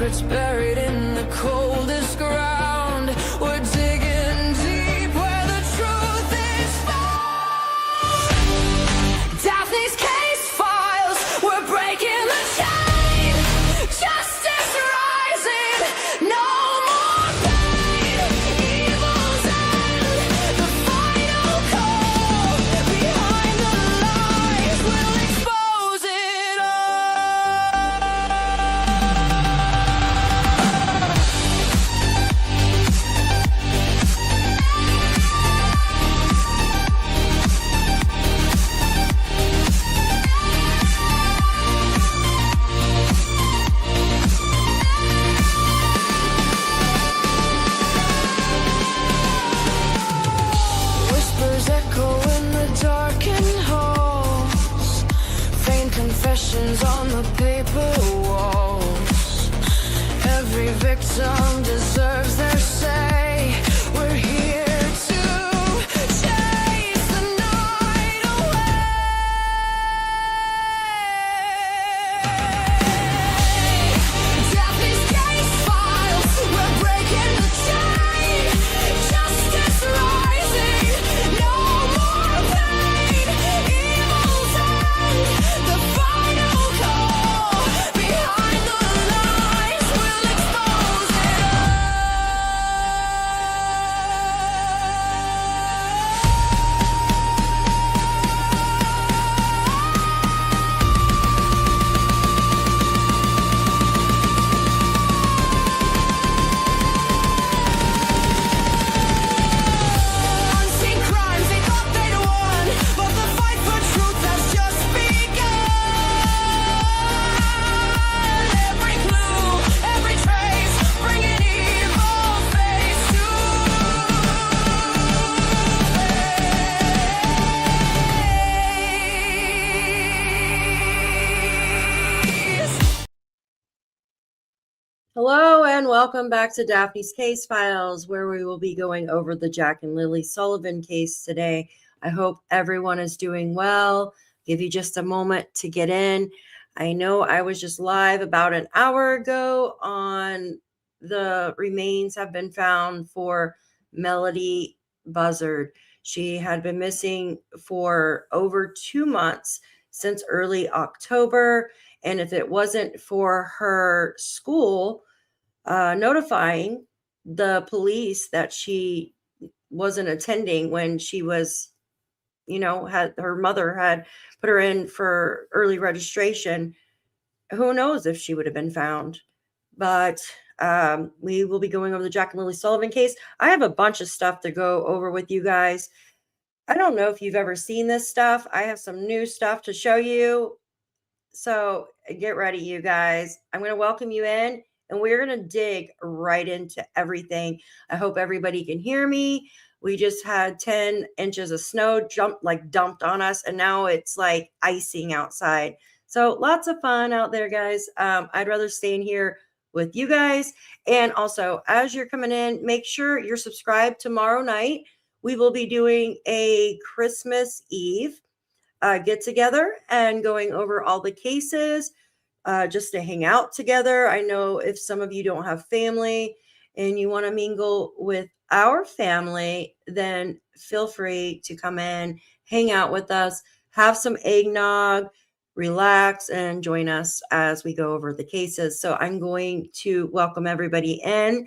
secrets buried in the coldest ground. We're digging deep where the truth is found. Daphne's case files, we're breaking the chain. Justice rising, no more pain. Evil's end, the final call. Behind the lies, we'll expose it all. Whispers echo in the darkened halls. Faint confessions on the paper walls. Every victim deserves their say. We're here to chase the night away. Daphne's case files, we're breaking the chain. Justice rising, no more pain. Evil's end, the final call. Behind the lies, we'll expose it Unseen crimes, they thought they'd won, but the fight for truth has just begun. Every clue, every trace, bringing evil face to face. Hello and welcome back to Daphne's Case Files, where we will be going over the Jack and Lilly Sullivan case today. I hope everyone is doing well. Give you just a moment to get in. I know I was just live about an hour ago on the remains have been found for Melody Buzzard. She had been missing for over 2 months since early October. And if it wasn't for her school notifying the police that she wasn't attending when she was, had her mother had put her in for early registration, who knows if she would have been found. But we will be going over the Jack and Lilly Sullivan case. I have a bunch of stuff to go over with you guys. I don't know if you've ever seen this stuff. I have some new stuff to show you. So get ready, you guys. I'm going to welcome you in, and we're going to dig right into everything. I hope everybody can hear me. We just had 10 inches of snow dumped on us, and now it's like icing outside. So lots of fun out there, guys. I'd rather stay in here with you guys. And also, as you're coming in, make sure you're subscribed. Tomorrow night, we will be doing a Christmas Eve get together and going over all the cases just to hang out together. I know if some of you don't have family and you want to mingle with our family, then feel free to come in, hang out with us, have some eggnog, relax, and join us as we go over the cases. So I'm going to welcome everybody in.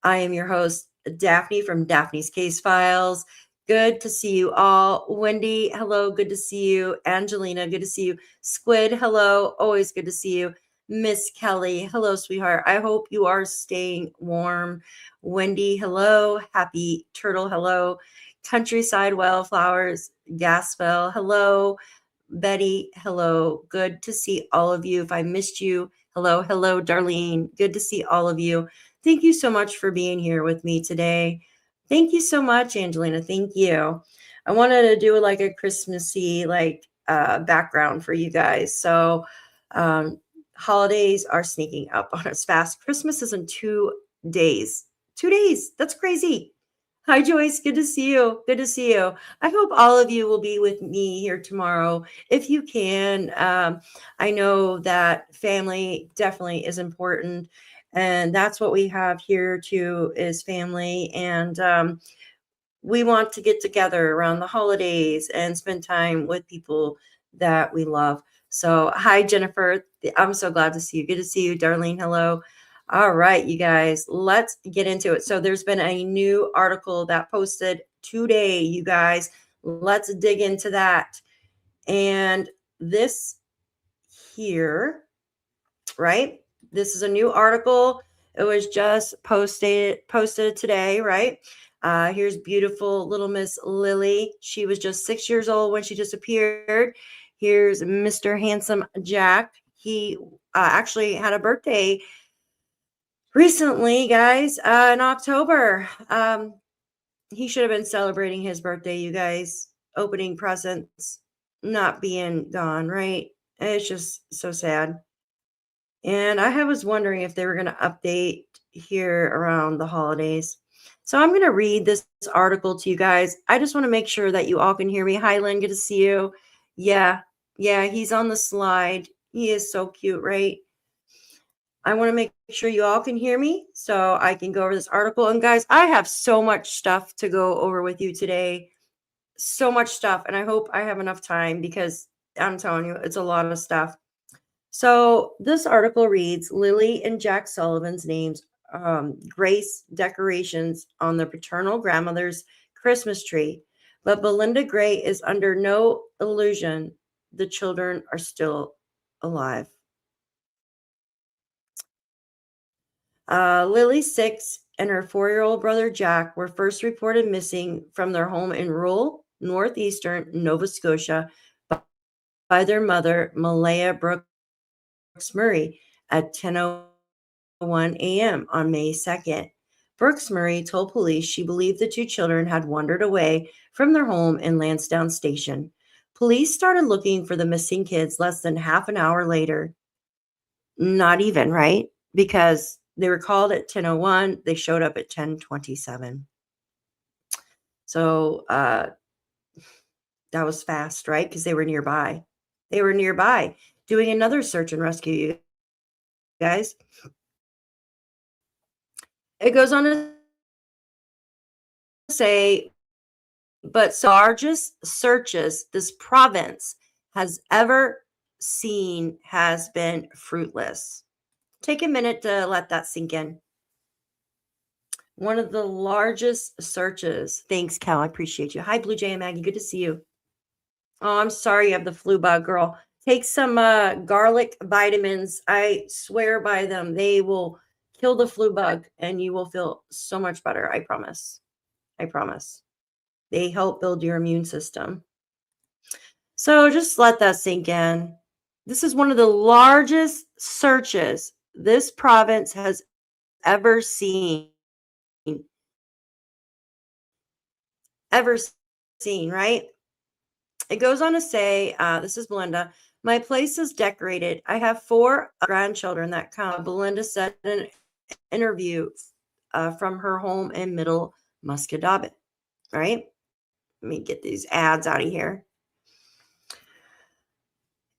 I am your host, Daphne from Daphne's Case Files. Good to see you all. Wendy, hello. Good to see you. Angelina, good to see you. Squid, hello. Always good to see you. Miss Kelly, hello, sweetheart. I hope you are staying warm. Wendy, hello. Happy Turtle, hello. Countryside Wildflowers, Gaspel, hello. Betty, hello. Good to see all of you. If I missed you, hello. Hello, Darlene. Good to see all of you. Thank you so much for being here with me today. Thank you so much, Angelina. Thank you. I wanted to do like a Christmassy background for you guys. So holidays are sneaking up on us fast. Christmas is in 2 days. 2 days. That's crazy. Hi, Joyce. Good to see you. Good to see you. I hope all of you will be with me here tomorrow if you can. I know that family definitely is important. And that's what we have here too, is family. And we want to get together around the holidays and spend time with people that we love. So, hi, Jennifer. I'm so glad to see you. Good to see you, Darlene. Hello. All right, you guys, let's get into it. So, there's been a new article that posted today, you guys. Let's dig into that. And this here, right? This is a new article. It was just posted today, right? Here's beautiful little Miss Lily. She was just 6 years old when she disappeared. Here's Mr. Handsome Jack. He actually had a birthday recently, guys, in October. He should have been celebrating his birthday, you guys. Opening presents, not being gone, right? It's just so sad. And I was wondering if they were going to update here around the holidays. So I'm going to read this article to you guys. I just want to make sure that you all can hear me. Hi, Lynn. Good to see you. Yeah, he's on the slide. He is so cute, right? I want to make sure you all can hear me so I can go over this article. And guys, I have so much stuff to go over with you today. So much stuff. And I hope I have enough time because I'm telling you, it's a lot of stuff. So this article reads, Lilly and Jack Sullivan's names grace decorations on their paternal grandmother's Christmas tree. But Belinda Gray is under no illusion the children are still alive. Lily, 6, and her 4-year-old brother Jack were first reported missing from their home in rural northeastern Nova Scotia by their mother, Malaya Brooks Murray, at 10:01 a.m. on May 2nd. Brooks Murray told police she believed the two children had wandered away from their home in Landsdowne Station. Police started looking for the missing kids less than half an hour later. Not even, right? Because they were called at 10:01. They showed up at 10:27. So that was fast, right? Because they were nearby. They were nearby doing another search and rescue, you guys. It goes on to say, but largest searches this province has ever seen has been fruitless. Take a minute to let that sink in. One of the largest searches. Thanks, Cal. I appreciate you. Hi, Blue Jay and Maggie. Good to see you. Oh, I'm sorry you have the flu bug, girl. Take some garlic vitamins. I swear by them. They will kill the flu bug and you will feel so much better. I promise. I promise. They help build your immune system. So just let that sink in. This is one of the largest searches this province has ever seen. Ever seen, right? It goes on to say, this is Belinda. My place is decorated. I have 4 grandchildren that come. Belinda said in an interview from her home in Middle Musquodoboit, right? Let me get these ads out of here.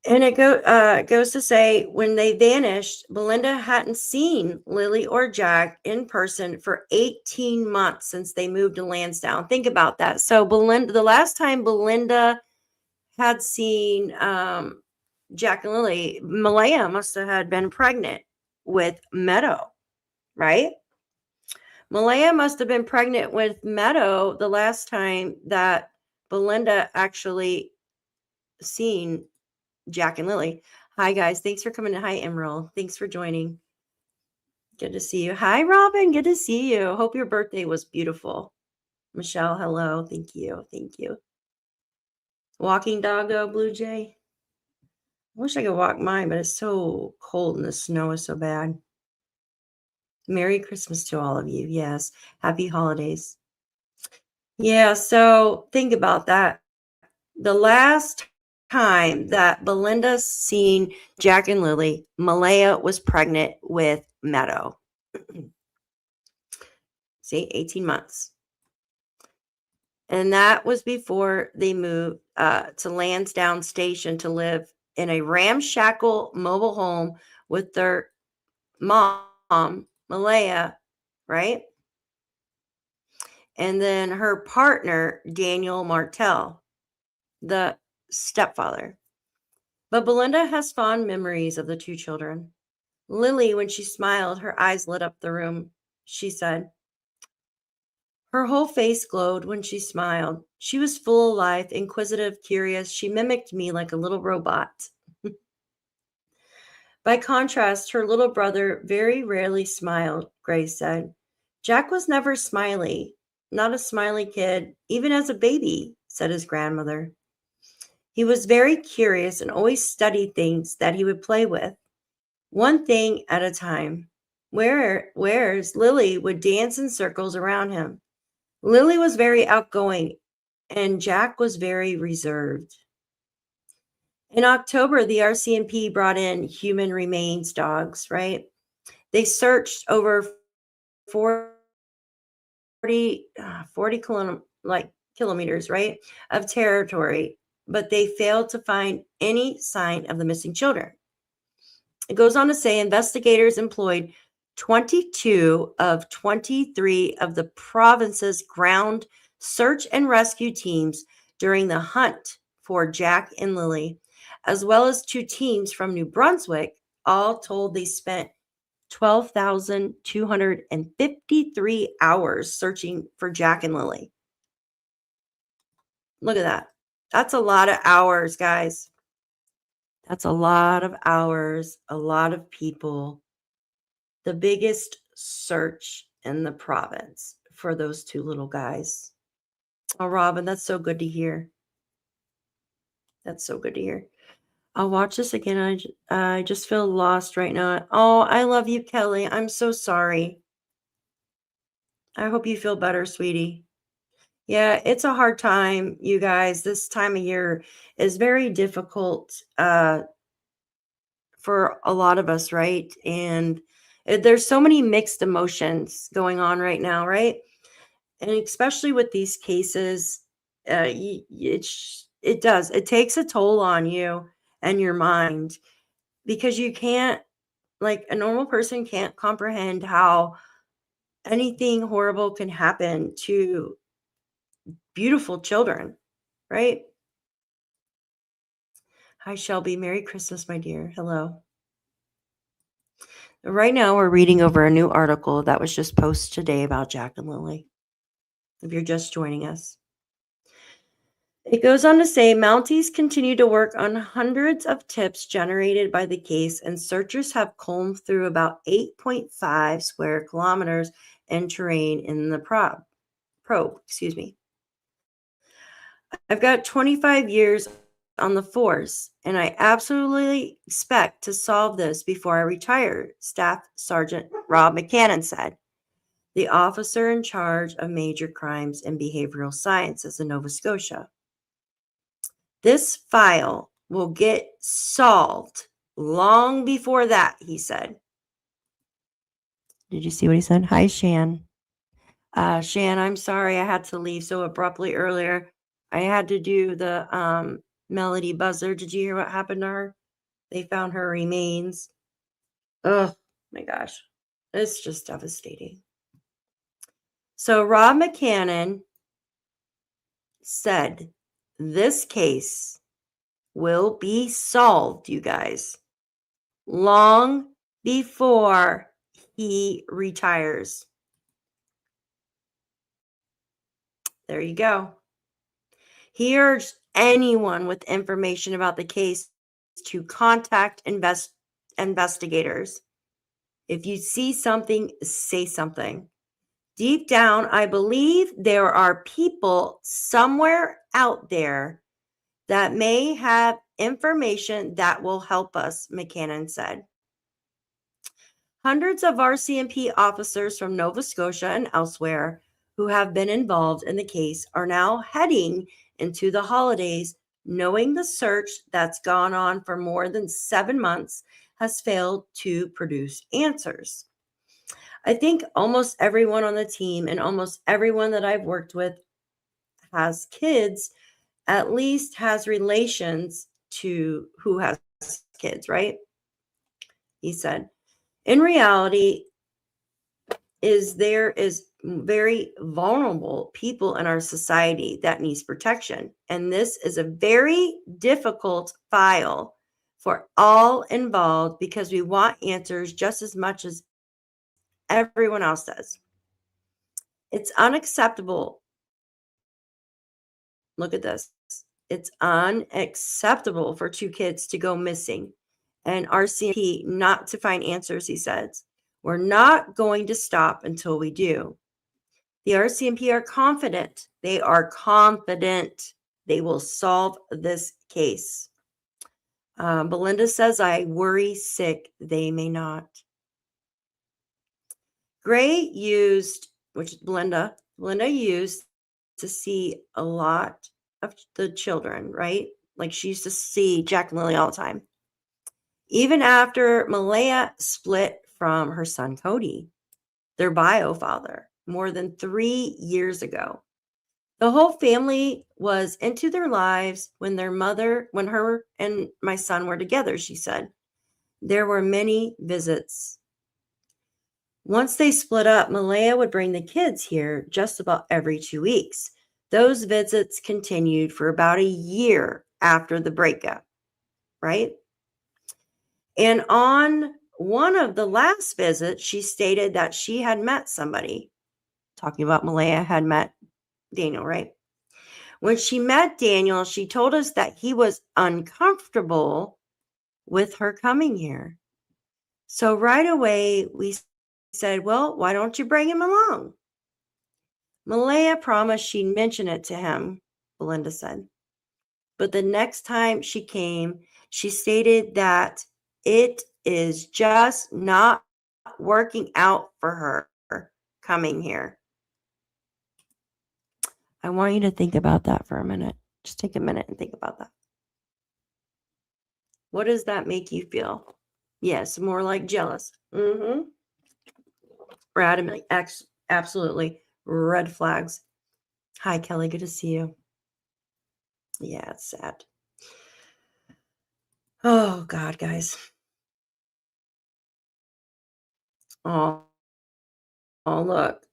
And it goes to say, when they vanished, Belinda hadn't seen Lily or Jack in person for 18 months since they moved to Landsdowne. Think about that. So Belinda, the last time Belinda had seen Jack and Lily, Malaya must have had been pregnant with Meadow, right? Malaya must have been pregnant with Meadow the last time that Belinda actually seen Jack and Lily. Hi, guys. Thanks for coming. Hi, Emerald. Thanks for joining. Good to see you. Hi, Robin. Good to see you. Hope your birthday was beautiful. Michelle, hello. Thank you. Thank you. Walking doggo, Blue Jay. I wish I could walk mine, but it's so cold and the snow is so bad. Merry Christmas to all of you. Yes. Happy holidays. Yeah, so think about that. The last time that Belinda seen Jack and Lily, Malaya was pregnant with Meadow. See, 18 months. And that was before they moved to Landsdowne Station to live in a ramshackle mobile home with their mom Malaya, right? And then her partner, Daniel Martell, the stepfather. But Belinda has fond memories of the two children. Lilly, when she smiled, her eyes lit up the room. She said, her whole face glowed when she smiled. She was full of life, inquisitive, curious. She mimicked me like a little robot. By contrast, her little brother very rarely smiled, Grace said. Jack was never smiley, not a smiley kid, even as a baby, said his grandmother. He was very curious and always studied things that he would play with, one thing at a time. Whereas Lilly would dance in circles around him. Lilly was very outgoing, and Jack was very reserved. In October, the RCMP brought in human remains dogs, right? They searched over 40 kilometers, right, of territory, but they failed to find any sign of the missing children. It goes on to say investigators employed 22 of 23 of the province's ground search and rescue teams during the hunt for Jack and Lilly, as well as 2 teams from New Brunswick. All told, they spent 12,253 hours searching for Jack and Lilly. Look at that. That's a lot of hours, guys. That's a lot of hours, a lot of people. The biggest search in the province for those 2 little guys. Oh, Robin, that's so good to hear. That's so good to hear. I'll watch this again. I just feel lost right now. Oh, I love you, Kelly. I'm so sorry. I hope you feel better, sweetie. Yeah, it's a hard time, you guys. This time of year is very difficult for a lot of us, right? And there's so many mixed emotions going on right now, right? And especially with these cases, it does. It takes a toll on you and your mind because you can't, like a normal person can't comprehend how anything horrible can happen to beautiful children, right? Hi, Shelby. Merry Christmas, my dear. Hello. Right now, we're reading over a new article that was just posted today about Jack and Lilly. If you're just joining us, it goes on to say Mounties continue to work on hundreds of tips generated by the case, and searchers have combed through about 8.5 square kilometers in terrain in the probe. I've got 25 years on the force, and I absolutely expect to solve this before I retire, Staff Sergeant Rob McCannon said, the officer in charge of major crimes and behavioral sciences in Nova Scotia. This file will get solved long before that, he said. Did you see what he said? Hi, Shan. Shan, I'm sorry I had to leave so abruptly earlier. I had to do the Melody buzzer. Did you hear what happened to her? They found her remains. Oh my gosh. It's just devastating. So Rob McCannon said this case will be solved, you guys, long before he retires. There you go. He urged anyone with information about the case to contact investigators. If you see something, say something. Deep down, I believe there are people somewhere out there that may have information that will help us, McCannon said. Hundreds of RCMP officers from Nova Scotia and elsewhere who have been involved in the case are now heading into the holidays, knowing the search that's gone on for more than 7 months has failed to produce answers. I think almost everyone on the team and almost everyone that I've worked with has kids, at least has relations to who has kids, right? He said. In reality, is there is very vulnerable people in our society that needs protection. And this is a very difficult file for all involved because we want answers just as much as everyone else does. It's unacceptable. Look at this. It's unacceptable for 2 kids to go missing and RCMP not to find answers, he says. We're not going to stop until we do. The RCMP are confident. They are confident they will solve this case. Belinda says, I worry sick they may not. Gray used, which Belinda used to see a lot of the children, right? Like she used to see Jack and Lilly all the time. Even after Malaya split from her son Cody, their bio father, more than 3 years ago. The whole family was into their lives when her and my son were together, she said. There were many visits. Once they split up, Malaya would bring the kids here just about every 2 weeks. Those visits continued for about a year after the breakup, right? And on one of the last visits, she stated that she had met somebody. Talking about Malaya had met Daniel, right? When she met Daniel, she told us that he was uncomfortable with her coming here. So right away, we said, well, why don't you bring him along? Malaya promised she'd mention it to him, Belinda said. But the next time she came, she stated that it is just not working out for her coming here. I want you to think about that for a minute. Just take a minute and think about that. What does that make you feel? Yes, more like jealous. Or adamant. Absolutely. Red flags. Hi, Kelly. Good to see you. Yeah, it's sad. Oh, God, guys. Oh, look.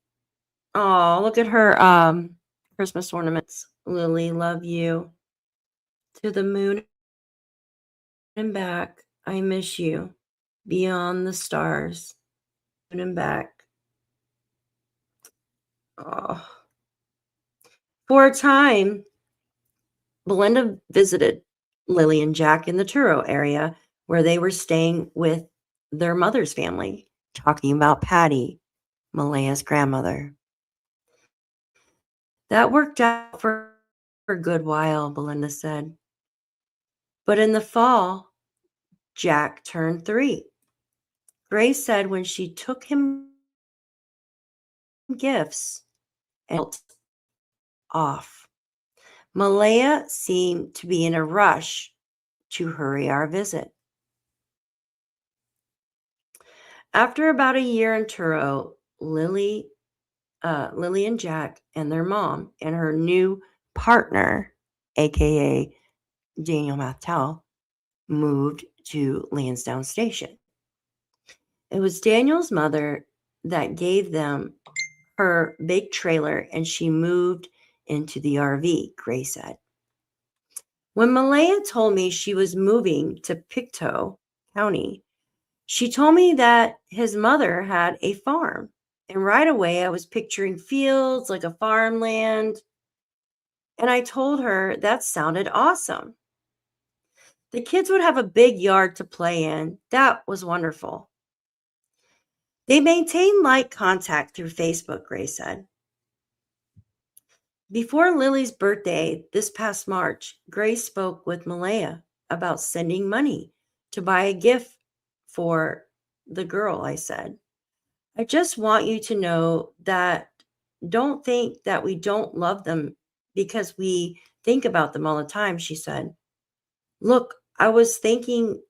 Oh, look at her Christmas ornaments. Lily, love you. To the moon and back. I miss you. Beyond the stars. Moon and back. Oh. For a time, Belinda visited Lilly and Jack in the Truro area where they were staying with their mother's family, talking about Patty, Malaya's grandmother. That worked out for a good while, Belinda said. But in the fall, Jack turned 3. Grace said when she took him gifts and off, Malaya seemed to be in a rush to hurry our visit. After about a year in Truro, Lilly and Jack and their mom and her new partner, aka Daniel Mathel, moved to Landsdowne Station. It was Daniel's mother that gave them her big trailer and she moved into the RV, Gray said. When Malaya told me she was moving to PICTOU County, she told me that his mother had a farm. And right away, I was picturing fields like a farmland. And I told her that sounded awesome. The kids would have a big yard to play in. That was wonderful. They maintained light contact through Facebook, Gray said. Before Lily's birthday this past March, Gray spoke with Malaya about sending money to buy a gift for the girl, I said. I just want you to know that don't think that we don't love them because we think about them all the time, she said. Look, I was thinking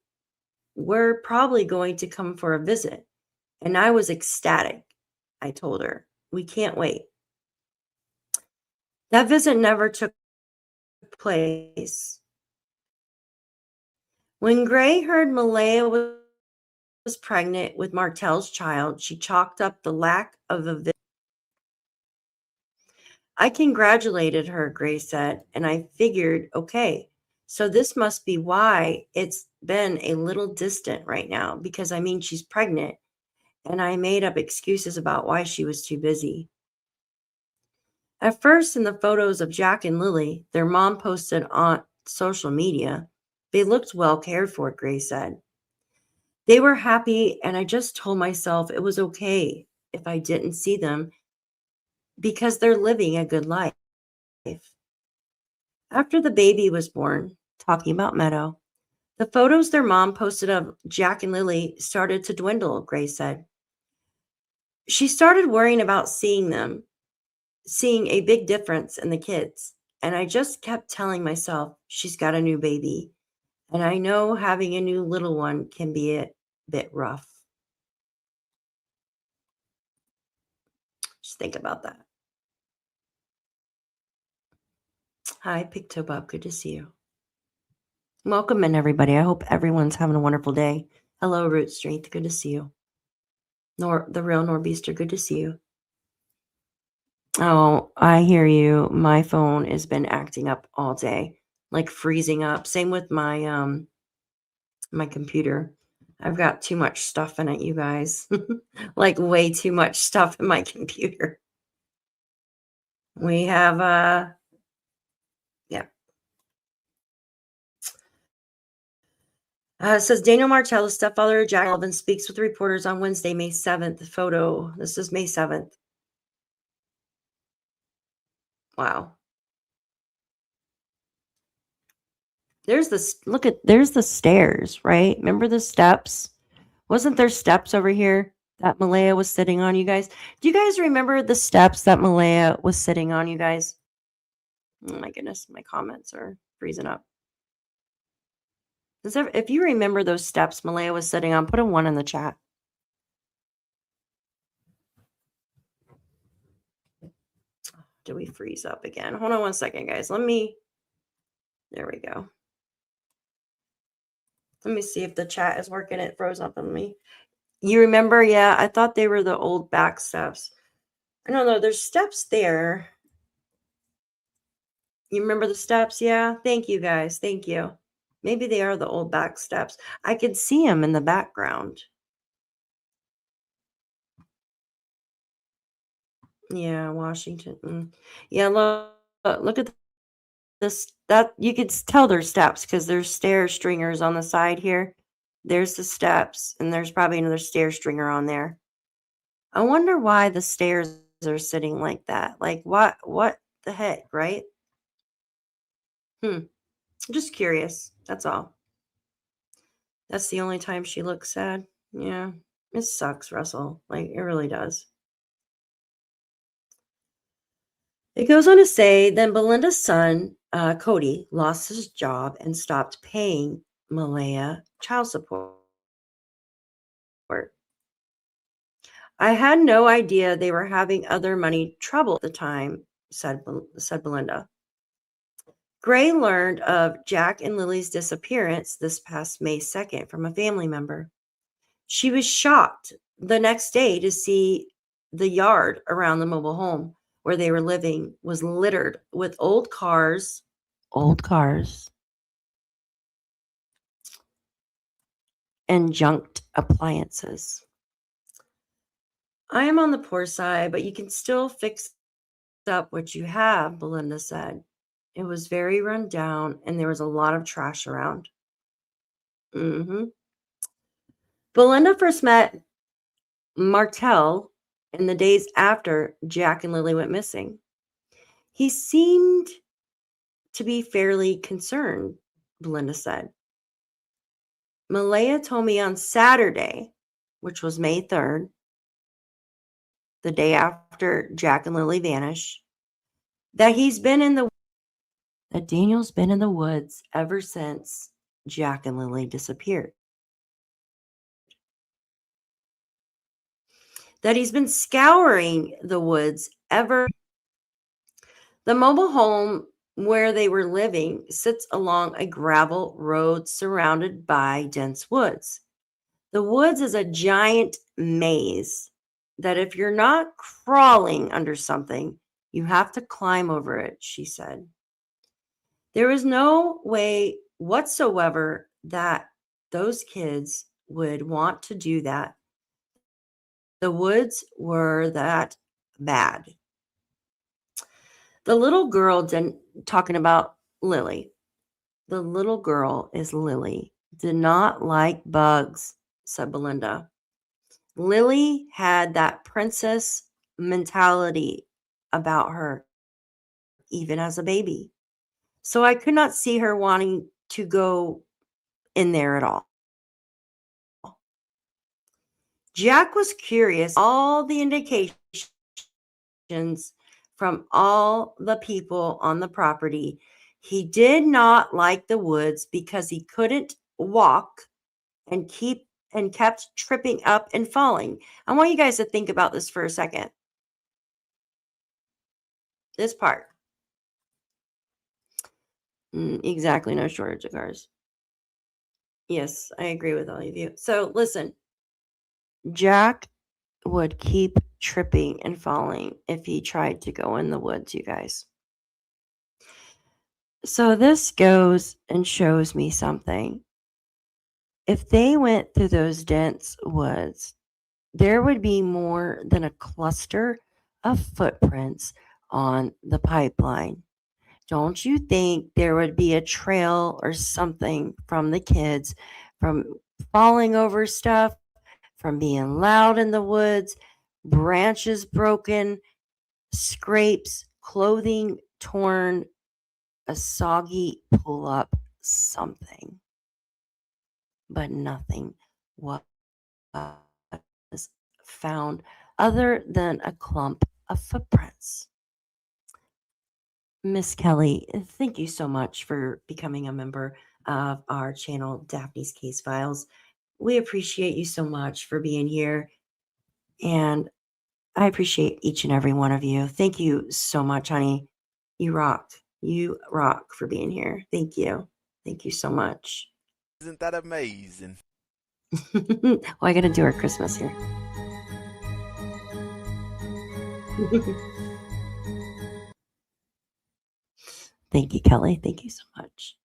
we're probably going to come for a visit, and I was ecstatic. I told her, we can't wait. That visit never took place. When Gray heard Malaya was was pregnant with Martel's child, she chalked up the lack of a I congratulated her, Grace said, and I figured, okay, so this must be why it's been a little distant right now, because I mean, she's pregnant, and I made up excuses about why she was too busy. At first, in the photos of Jack and Lilly, their mom posted on social media, they looked well cared for, Grace said. They were happy, and I just told myself it was okay if I didn't see them because they're living a good life. After the baby was born, talking about Meadow, the photos their mom posted of Jack and Lilly started to dwindle, Grace said. She started worrying about seeing a big difference in the kids. And I just kept telling myself, she's got a new baby. And I know having a new little one can be a bit rough. Just think about that. Hi, PICTOU. Good to see you. Welcome in, everybody. I hope everyone's having a wonderful day. Hello, Root Strength. Good to see you. The real Norbeaster. Good to see you. Oh, I hear you. My phone has been acting up all day, like freezing up. Same with my my computer. I've got too much stuff in it, you guys. Like way too much stuff in my computer. We have yeah. It says Daniel Martello's stepfather, Jack Sullivan, speaks with reporters on Wednesday, May 7th. The photo. This is May 7th. Wow. There's the stairs, right? Remember the steps? Wasn't there steps over here that Malaya was sitting on, you guys? Do you guys remember the steps that Malaya was sitting on, you guys? Oh my goodness, my comments are freezing up. If you remember those steps Malaya was sitting on, put a 1 in the chat. Do we freeze up again? Hold on one second, guys. There we go. Let me see if the chat is working. It froze up on me. You remember? Yeah, I thought they were the old back steps. I don't know. There's steps there. You remember the steps? Yeah. Thank you, guys. Thank you. Maybe they are the old back steps. I could see them in the background. Yeah, Washington. Yeah, look at this. That you could tell there's steps because there's stair stringers on the side here. There's the steps, and there's probably another stair stringer on there. I wonder why the stairs are sitting like that. Like what the heck, right? Just curious. That's all. That's the only time she looks sad. Yeah. It sucks, Russell. Like it really does. It goes on to say, then Belinda's son, Cody, lost his job and stopped paying Malaya child support. I had no idea they were having other money trouble at the time, said Belinda. Gray learned of Jack and Lily's disappearance this past May 2nd from a family member. She was shocked the next day to see the yard around the mobile home where they were living was littered with old cars, and junked appliances. I am on the poor side, but you can still fix up what you have, Belinda said. It was very run down and there was a lot of trash around. Belinda first met Martel in the days after Jack and Lilly went missing. He seemed to be fairly concerned, Belinda said. Malaya told me on Saturday, which was May 3rd, the day after Jack and Lilly vanished, that Daniel's been in the woods ever since Jack and Lilly disappeared. That he's been scouring the woods ever. The mobile home where they were living sits along a gravel road surrounded by dense woods. The woods is a giant maze that if you're not crawling under something, you have to climb over it, she said. There was no way whatsoever that those kids would want to do that. The woods were that bad. The little girl talking about Lily. The little girl is Lily. Did not like bugs, said Belinda. Lily had that princess mentality about her, even as a baby. So I could not see her wanting to go in there at all. Jack was curious, all the indications from all the people on the property. He did not like the woods because he couldn't walk and kept tripping up and falling. I want you guys to think about this for a second. This part. Exactly, no shortage of cars. Yes, I agree with all of you. So listen, Jack would keep tripping and falling if he tried to go in the woods, you guys. So this goes and shows me something. If they went through those dense woods, there would be more than a cluster of footprints on the pipeline. Don't you think there would be a trail or something from the kids, from falling over stuff, from being loud in the woods, branches broken, scrapes, clothing torn, a soggy pull up, something? But nothing was found other than a clump of footprints. Miss Kelly, thank you so much for becoming a member of our channel, Daphne's Case Files. We appreciate you so much for being here, and I appreciate each and every one of you. Thank you so much, honey. You rock. You rock for being here. Thank you. Thank you so much. Isn't that amazing? Well, I got to do our Christmas here. Thank you, Kelly. Thank you so much.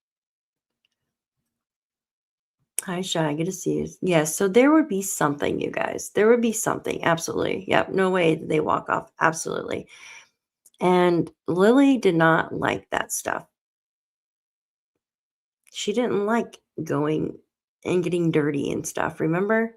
Hi, Shy. Good to see you. Yes, so there would be something, you guys. There would be something. Absolutely. Yep. No way that they walk off. Absolutely. And Lily did not like that stuff. She didn't like going and getting dirty and stuff. Remember?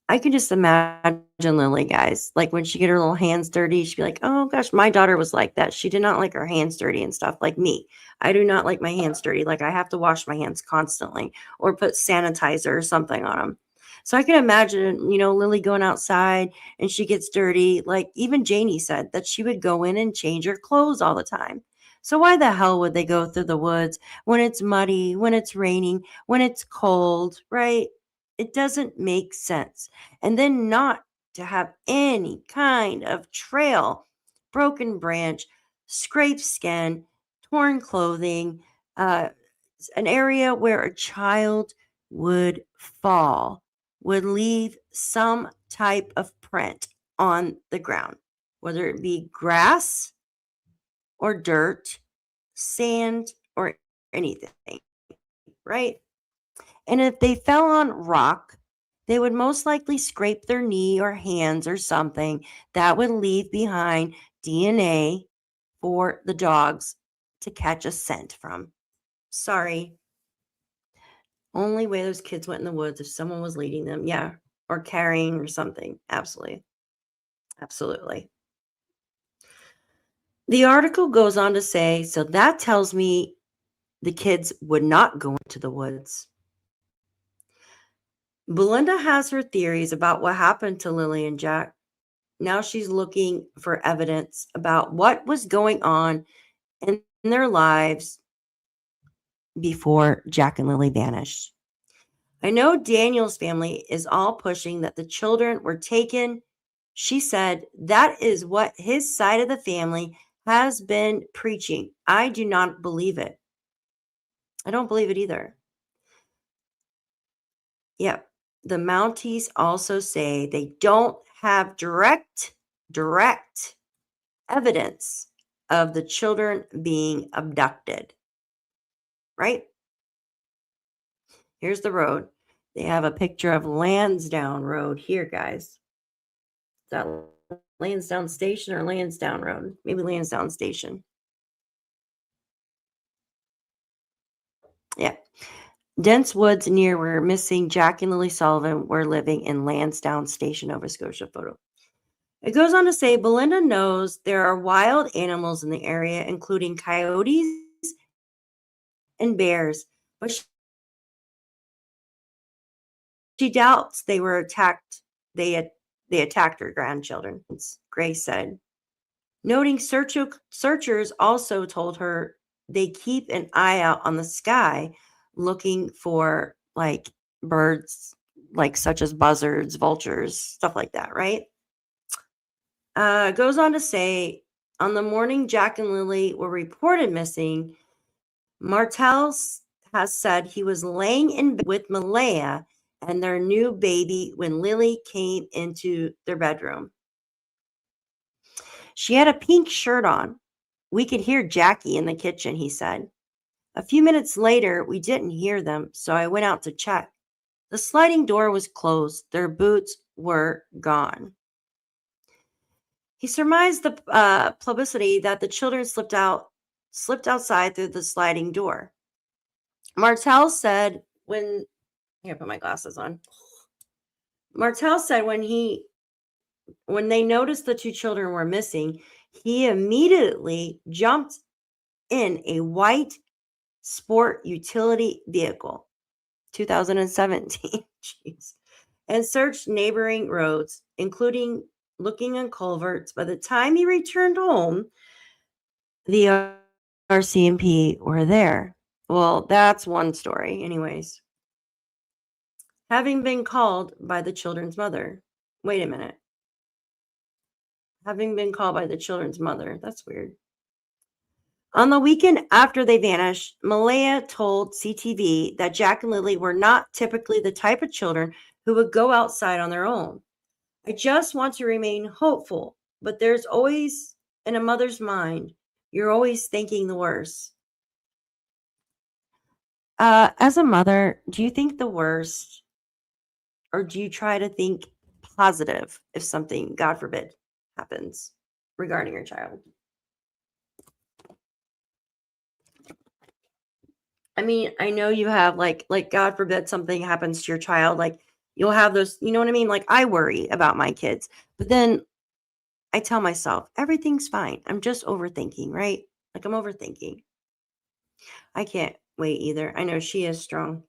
I can just imagine Lily, guys. Like when she get her little hands dirty, she'd be like, "Oh gosh, my daughter was like that. She did not like her hands dirty and stuff like me. I do not like my hands dirty. Like I have to wash my hands constantly or put sanitizer or something on them." So I can imagine, Lily going outside and she gets dirty. Like even Janie said that she would go in and change her clothes all the time. So why the hell would they go through the woods when it's muddy, when it's raining, when it's cold, right? It doesn't make sense. And then not to have any kind of trail, broken branch, scraped skin, torn clothing, an area where a child would fall, would leave some type of print on the ground, whether it be grass or dirt, sand, or anything, right? And if they fell on rock, they would most likely scrape their knee or hands or something that would leave behind DNA for the dogs to catch a scent from. Sorry. Only way those kids went in the woods if someone was leading them. Yeah. Or carrying or something. Absolutely. Absolutely. The article goes on to say, so that tells me the kids would not go into the woods. Belinda has her theories about what happened to Lily and Jack. Now she's looking for evidence about what was going on in their lives before Jack and Lily vanished. I know Daniel's family is all pushing that the children were taken. She said that is what his side of the family has been preaching. I do not believe it. I don't believe it either. Yep. the Mounties also say they don't have direct evidence of the children being abducted. Right? Here's the road. They have a picture of Landsdowne Road here, guys. Is that Lansdowne Station or Lansdowne Road? Maybe Lansdowne Station. Yeah. Dense woods near where missing Jack and Lilly Sullivan were living in Lansdowne Station, Nova Scotia photo. It goes on to say Belinda knows there are wild animals in the area, including coyotes and bears, but she doubts they were attacked. They attacked her grandchildren, Gray said. Noting searchers also told her they keep an eye out on the sky looking for like birds, like such as buzzards, vultures, stuff like that, right? Goes on to say, on the morning Jack and Lilly were reported missing, Martel has said he was laying in bed with Malaya and their new baby when Lilly came into their bedroom. She had a pink shirt on. We could hear Jackie in the kitchen, he said. A few minutes later, we didn't hear them, so I went out to check. The sliding door was closed. Their boots were gone. He surmised the publicity that the children slipped outside through the sliding door. Martel said when here, put my glasses on. Martel said when they noticed the two children were missing, he immediately jumped in a white sport utility vehicle, 2017, jeez, and searched neighboring roads, including looking in culverts. By the time he returned home, the RCMP were there. Well, that's one story, anyways. Having been called by the children's mother. Wait a minute. Having been called by the children's mother. That's weird. On the weekend after they vanished, Malaya told CTV that Jack and Lilly were not typically the type of children who would go outside on their own. I just want to remain hopeful, but there's always, in a mother's mind, you're always thinking the worst. As a mother, do you think the worst, or do you try to think positive if something, God forbid, happens regarding your child? I mean, I know you have like God forbid something happens to your child, like you'll have those, you know what I mean? Like I worry about my kids, but then I tell myself everything's fine. I'm just overthinking, right? Like I'm overthinking. I can't wait either. I know she is strong.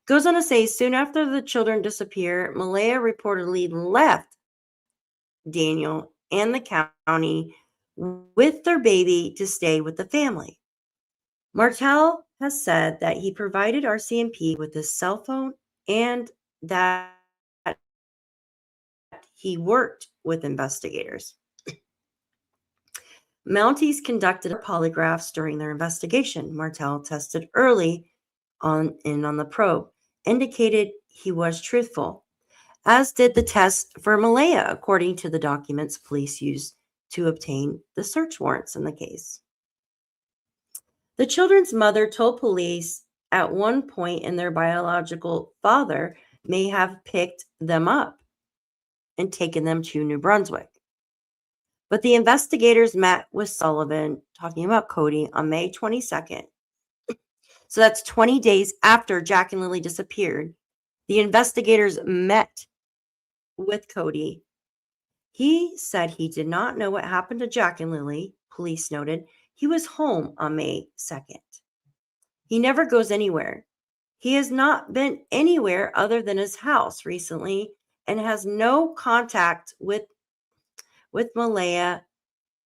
Goes on to say, soon after the children disappear, Malaya reportedly left Daniel and the county with their baby to stay with the family. Martel has said that he provided RCMP with his cell phone and that he worked with investigators. Mounties conducted polygraphs during their investigation. Martel tested early on the probe, indicated he was truthful, as did the test for Malaya, according to the documents police used to obtain the search warrants in the case. The children's mother told police at one point in their biological father may have picked them up and taken them to New Brunswick. But the investigators met with Sullivan, talking about Cody, on May 22nd. So that's 20 days after Jack and Lilly disappeared. The investigators met with Cody. He said he did not know what happened to Jack and Lilly, police noted. He was home on May 2nd. He never goes anywhere. He has not been anywhere other than his house recently and has no contact with Malaya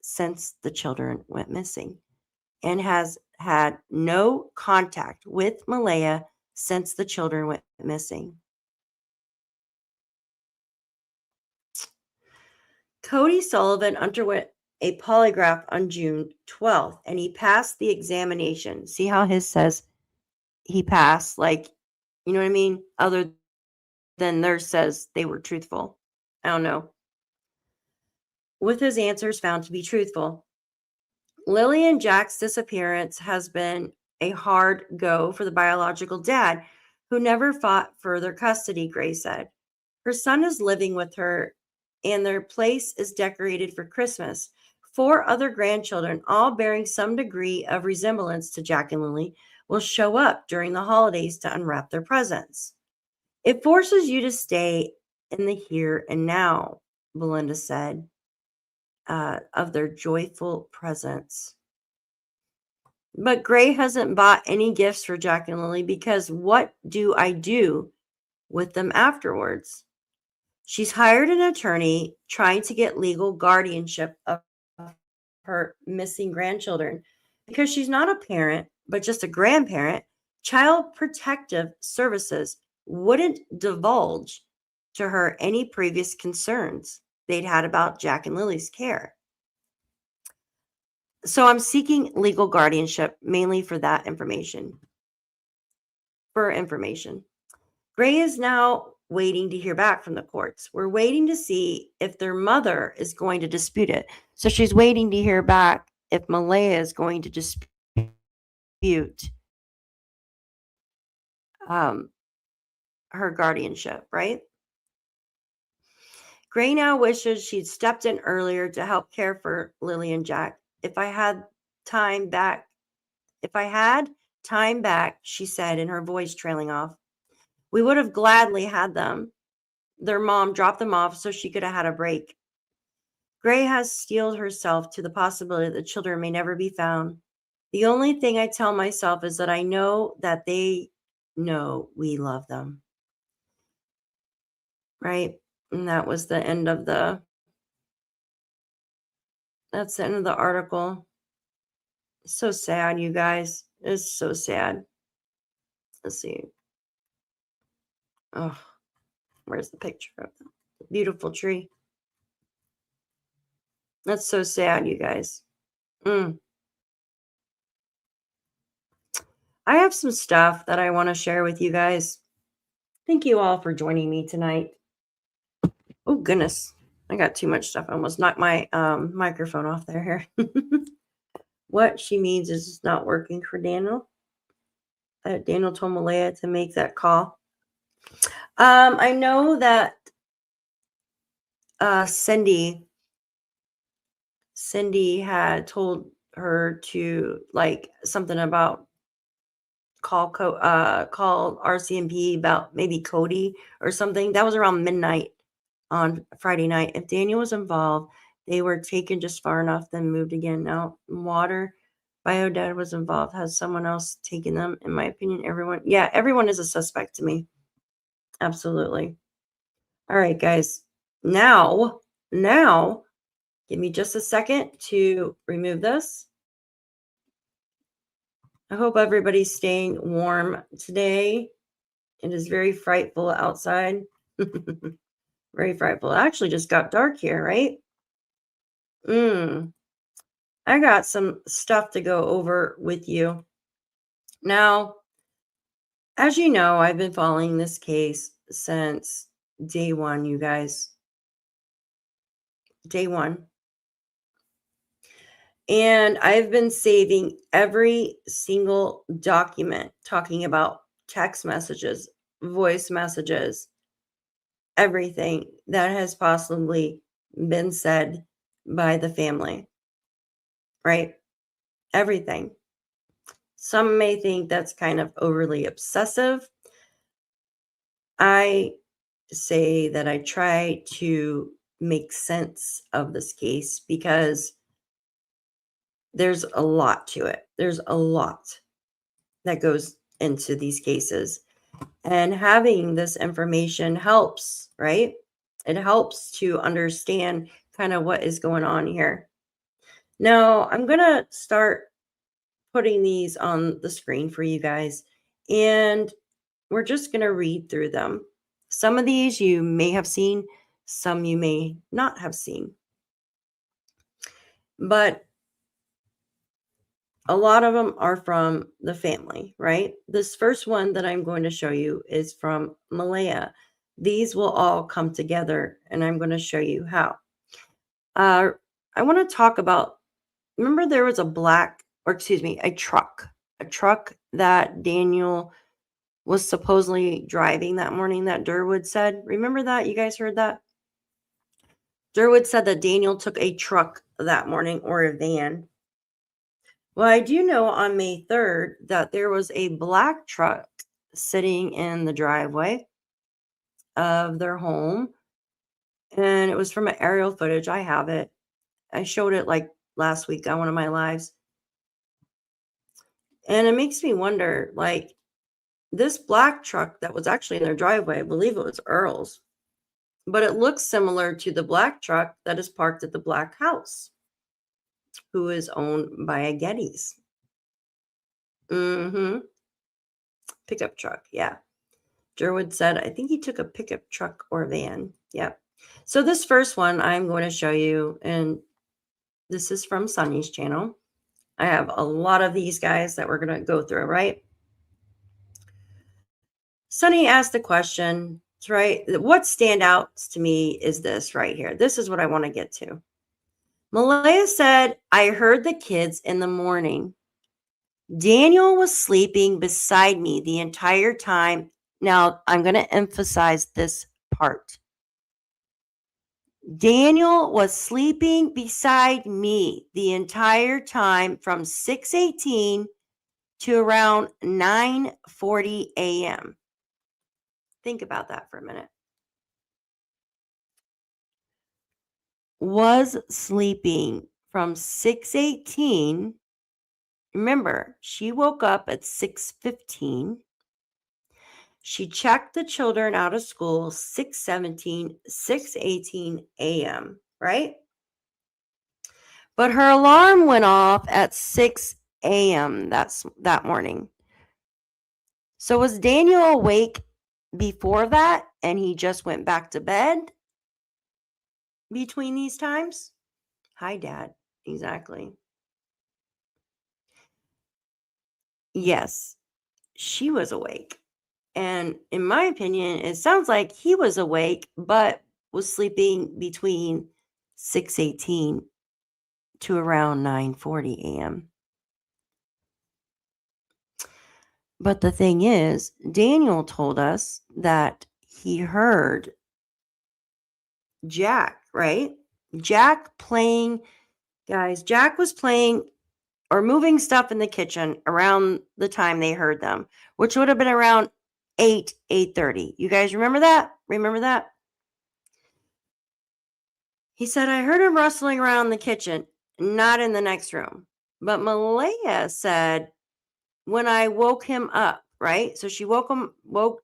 since the children went missing, and has had no contact with Malaya since the children went missing. Cody Sullivan underwent a polygraph on June 12th, and he passed the examination. See how his says he passed, like You know what I mean? Other than theirs says they were truthful. I don't know. With his answers found to be truthful. Lilly and Jack's disappearance has been a hard go for the biological dad, who never fought further custody, Gray said. Her son is living with her, and their place is decorated for Christmas. 4 other grandchildren, all bearing some degree of resemblance to Jack and Lilly, will show up during the holidays to unwrap their presents. It forces you to stay in the here and now, Belinda said, of their joyful presence. But Gray hasn't bought any gifts for Jack and Lilly because what do I do with them afterwards? She's hired an attorney trying to get legal guardianship of her missing grandchildren. Because she's not a parent, but just a grandparent, Child Protective Services wouldn't divulge to her any previous concerns they'd had about Jack and Lily's care. So I'm seeking legal guardianship mainly for that information. Gray is now waiting to hear back from the courts. We're waiting to see if their mother is going to dispute it. So she's waiting to hear back if Malaya is going to dispute her guardianship, right? Gray now wishes she'd stepped in earlier to help care for Lilly and Jack. If I had time back, she said, in her voice trailing off, we would have gladly had them. Their mom dropped them off so she could have had a break. Gray has steeled herself to the possibility that the children may never be found. The only thing I tell myself is that I know that they know we love them. Right? And that was the end of that's the end of the article. So sad, you guys. It's so sad. Let's see. Oh, where's the picture of the beautiful tree? That's so sad, you guys. I have some stuff that I want to share with you guys. Thank you all for joining me tonight. Oh, goodness. I got too much stuff. I almost knocked my microphone off there. What she means is it's not working for Daniel. Daniel told Malaya to make that call. I know that Cindy had told her to, like, something about call RCMP about maybe Cody or something. That was around midnight on Friday night. If Daniel was involved, they were taken just far enough, then moved again. Now, Water Biodad was involved. Has someone else taken them? In my opinion, everyone is a suspect to me. Absolutely. All right, guys. Now, give me just a second to remove this. I hope everybody's staying warm today. It is very frightful outside. Very frightful. It actually just got dark here, right? I got some stuff to go over with you. Now, as you know, I've been following this case since day one, you guys. Day one. And I've been saving every single document talking about text messages, voice messages, everything that has possibly been said by the family, right? Everything. Some may think that's kind of overly obsessive. I say that I try to make sense of this case because there's a lot to it. There's a lot that goes into these cases. And having this information helps, right? It helps to understand kind of what is going on here. Now, I'm going to start putting these on the screen for you guys. And we're just going to read through them. Some of these you may have seen, some you may not have seen. But a lot of them are from the family, right? This first one that I'm going to show you is from Malaya. These will all come together, and I'm going to show you how. I want to talk about, remember there was a truck that Daniel was supposedly driving that morning that Durwood said. Remember that? You guys heard that? Durwood said that Daniel took a truck that morning, or a van. Well, I do know on May 3rd that there was a black truck sitting in the driveway of their home. And it was from an aerial footage. I have it. I showed it like last week on one of my lives. And it makes me wonder, like, this black truck that was actually in their driveway, I believe it was Earl's, but it looks similar to the black truck that is parked at the black house, who is owned by a Getty's. Pickup truck, yeah. Durwood said, I think he took a pickup truck or van. Yep. So this first one I'm going to show you, and this is from Sunny's channel. I have a lot of these guys that we're going to go through, right? Sunny asked the question, right? What stands out to me is this right here. This is what I want to get to. Malaya said, I heard the kids in the morning. Daniel was sleeping beside me the entire time. Now, I'm going to emphasize this part. Daniel was sleeping beside me the entire time from 6:18 to around 9:40 a.m. Think about that for a minute. Was sleeping from 6:18. Remember, she woke up at 6:15. She checked the children out of school 6:17, 6:18 a.m., right? But her alarm went off at 6 a.m. that morning. So was Daniel awake before that and he just went back to bed between these times? Hi, Dad. Exactly. Yes, she was awake. And in my opinion, it sounds like he was awake, but was sleeping between 6:18 to around 9:40 a.m. But the thing is, Daniel told us that he heard Jack, right? Jack playing, guys, Jack was playing or moving stuff in the kitchen around the time they heard them, which would have been around 8:30. You guys remember that? Remember that? He said, I heard him rustling around the kitchen, not in the next room. But Malaya said, when I woke him up, right? So she woke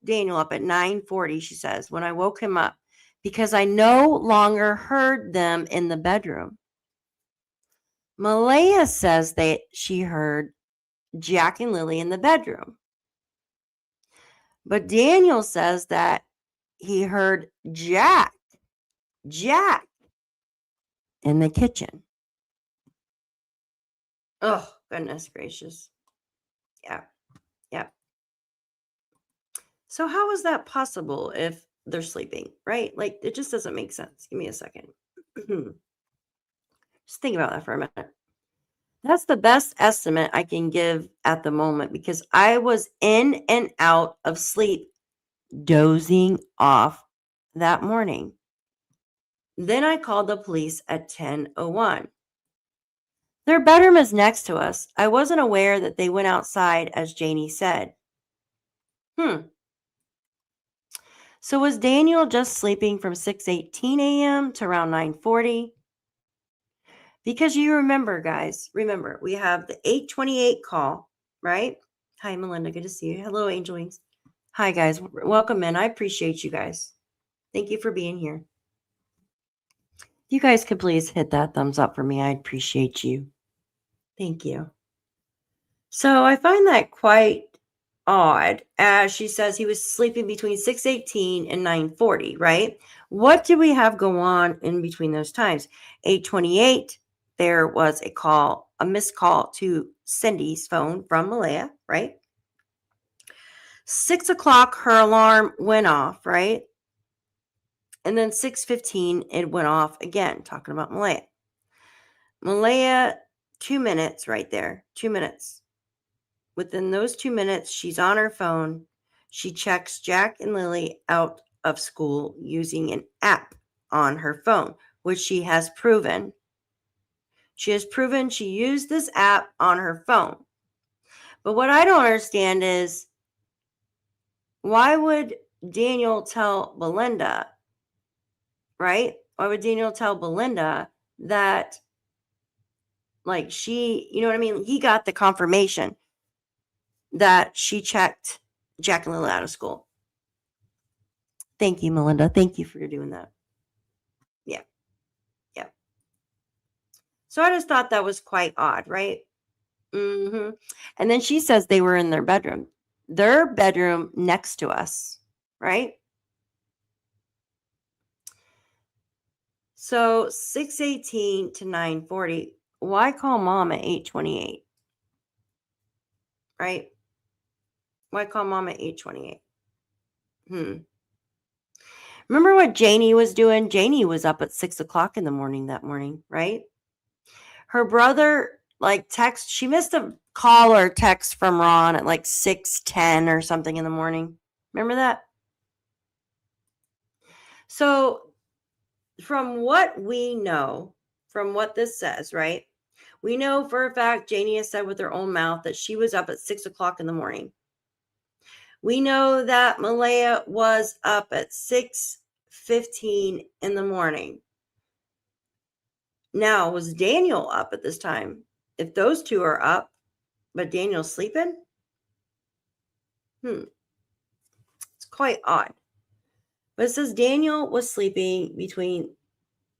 Daniel up at 9:40, she says, when I woke him up, because I no longer heard them in the bedroom. Malaya says that she heard Jack and Lilly in the bedroom. But Daniel says that he heard Jack in the kitchen. Oh, goodness gracious. Yeah. So how is that possible if they're sleeping, right? Like, it just doesn't make sense. Give me a second. Just think about that for a minute. That's the best estimate I can give at the moment because I was in and out of sleep, dozing off that morning. Then I called the police at 10:01. Their bedroom is next to us. I wasn't aware that they went outside, as Janie said. So was Daniel just sleeping from 6:18 a.m. to around 9:40? Because you remember, guys, we have the 8:28 call, right? Hi, Melinda. Good to see you. Hello, Angel Wings. Hi, guys. Welcome in. I appreciate you guys. Thank you for being here. If you guys could please hit that thumbs up for me, I'd appreciate you. Thank you. So I find that quite odd, as she says he was sleeping between 6:18 and 9:40, right? What do we have go on in between those times? 8:28, there was a missed call to Cindy's phone from Malaya, right? 6 o'clock, her alarm went off, right? And then 6:15, it went off again, talking about Malaya. Malaya, 2 minutes right there, 2 minutes. Within those 2 minutes, she's on her phone. She checks Jack and Lilly out of school using an app on her phone, which she has proven. She has proven she used this app on her phone. But what I don't understand is, why would Daniel tell Belinda, right? Why would Daniel tell Belinda that, like, she, you know what I mean? He got the confirmation that she checked Jack and Lilly out of school. Thank you, Melinda. Thank you for doing that. Yeah. Yeah. So I just thought that was quite odd, right? And then she says they were in their bedroom next to us, right? So 6:18 to 9:40. Why call mom at 8:28? Right? Why call mom at 8:28? Remember what Janie was doing? Janie was up at 6 o'clock in the morning that morning, right? Her brother, like, she missed a call or text from Ron at like 6:10 or something in the morning. Remember that? So from what we know, from what this says, right? We know for a fact Janie has said with her own mouth that she was up at 6 o'clock in the morning. We know that Malaya was up at 6:15 in the morning. Now, was Daniel up at this time? If those two are up, but Daniel's sleeping? It's quite odd. But it says Daniel was sleeping between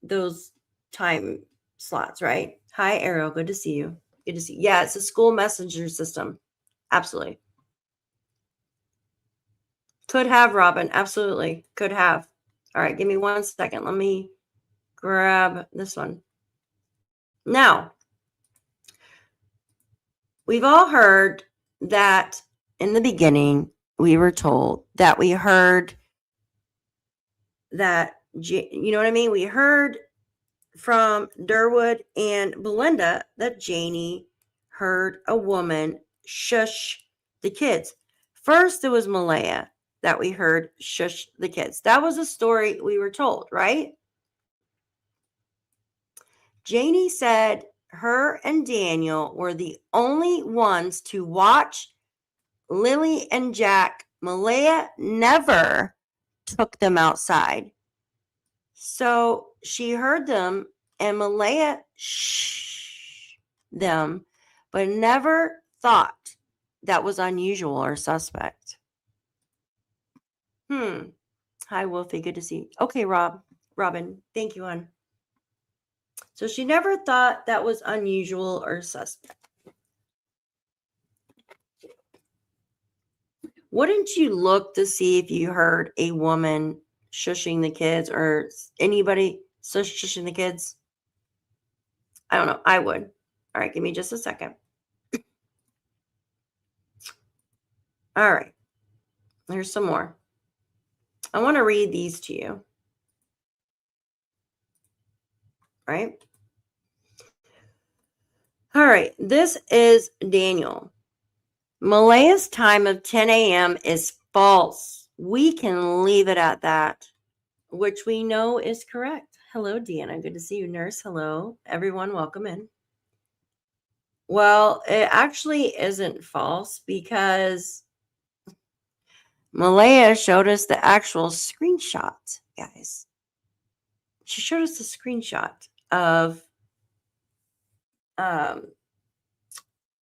those time slots, right? Hi, Arrow. Good to see you. Good to see you. Yeah, it's a school messenger system. Absolutely. Could have, Robin. Absolutely. Could have. All right, give me 1 second. Let me grab this one. Now, we've all heard that in the beginning, we were told that we heard that, you know what I mean? We heard from Durwood and Belinda that Janie heard a woman shush the kids. First, it was Malaya that we heard shush the kids. That was a story we were told, right? Janie said her and Daniel were the only ones to watch Lilly and Jack. Malaya never took them outside. So she heard them, and Malaya shh them, but never thought that was unusual or suspect. Hi, Wolfie. Good to see you. Okay, Robin. Thank you, hon. So she never thought that was unusual or suspect. Wouldn't you look to see if you heard a woman shushing the kids or anybody shushing the kids? I don't know. I would. All right, give me just a second. All right. There's some more. I want to read these to you. Right? All right. This is Daniel. Malaya's time of 10 a.m. is false. We can leave it at that, which we know is correct. Hello, Deanna. Good to see you, nurse. Hello, everyone. Welcome in. Well, it actually isn't false because Malaya showed us the actual screenshot, guys. She showed us the screenshot of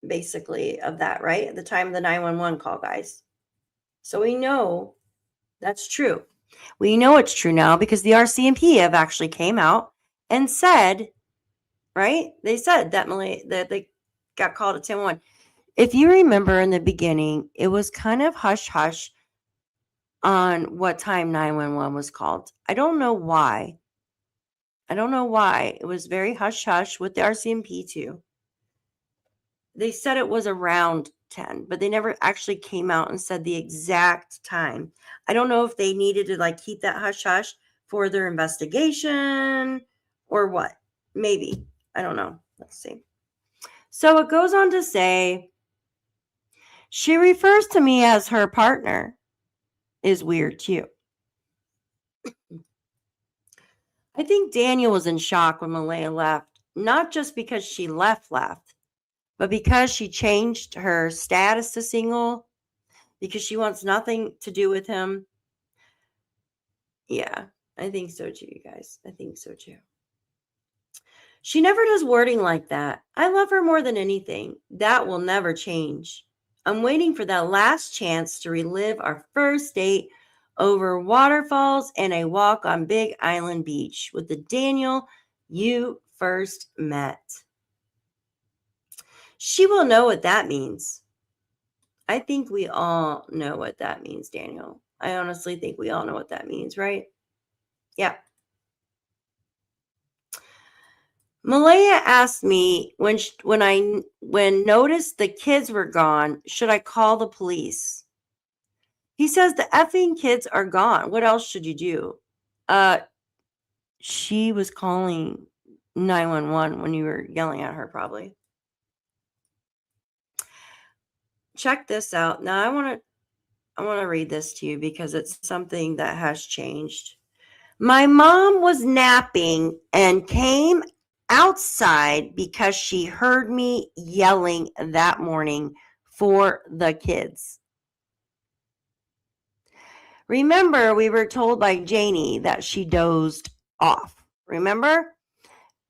basically of that, right? At the time of the 911 call, guys. So we know that's true. We know it's true now because the RCMP have actually came out and said, right? They said that they got called at 10-1. If you remember in the beginning, it was kind of hush-hush on what time 911 was called. I don't know why. It was very hush-hush with the RCMP too. They said it was around 10, but they never actually came out and said the exact time. I don't know if they needed to like keep that hush hush for their investigation or what. Maybe. I don't know. Let's see. So it goes on to say, she refers to me as her partner. Is weird too. I think Daniel was in shock when Malaya left, not just because she left, but because she changed her status to single, because she wants nothing to do with him. Yeah, I think so too, you guys. I think so too. She never does wording like that. I love her more than anything. That will never change. I'm waiting for that last chance to relive our first date over waterfalls and a walk on Big Island Beach with the Daniel you first met. She will know what that means. I think we all know what that means, Daniel. I honestly think we all know what that means, right? Yeah. Malaya asked me when noticed the kids were gone, should I call the police? He says the effing kids are gone. What else should you do? She was calling 911 when you were yelling at her, probably. Check this out. Now I want to read this to you because it's something that has changed. My mom was napping and came outside because she heard me yelling that morning for the kids. Remember, we were told by Janie that she dozed off. Remember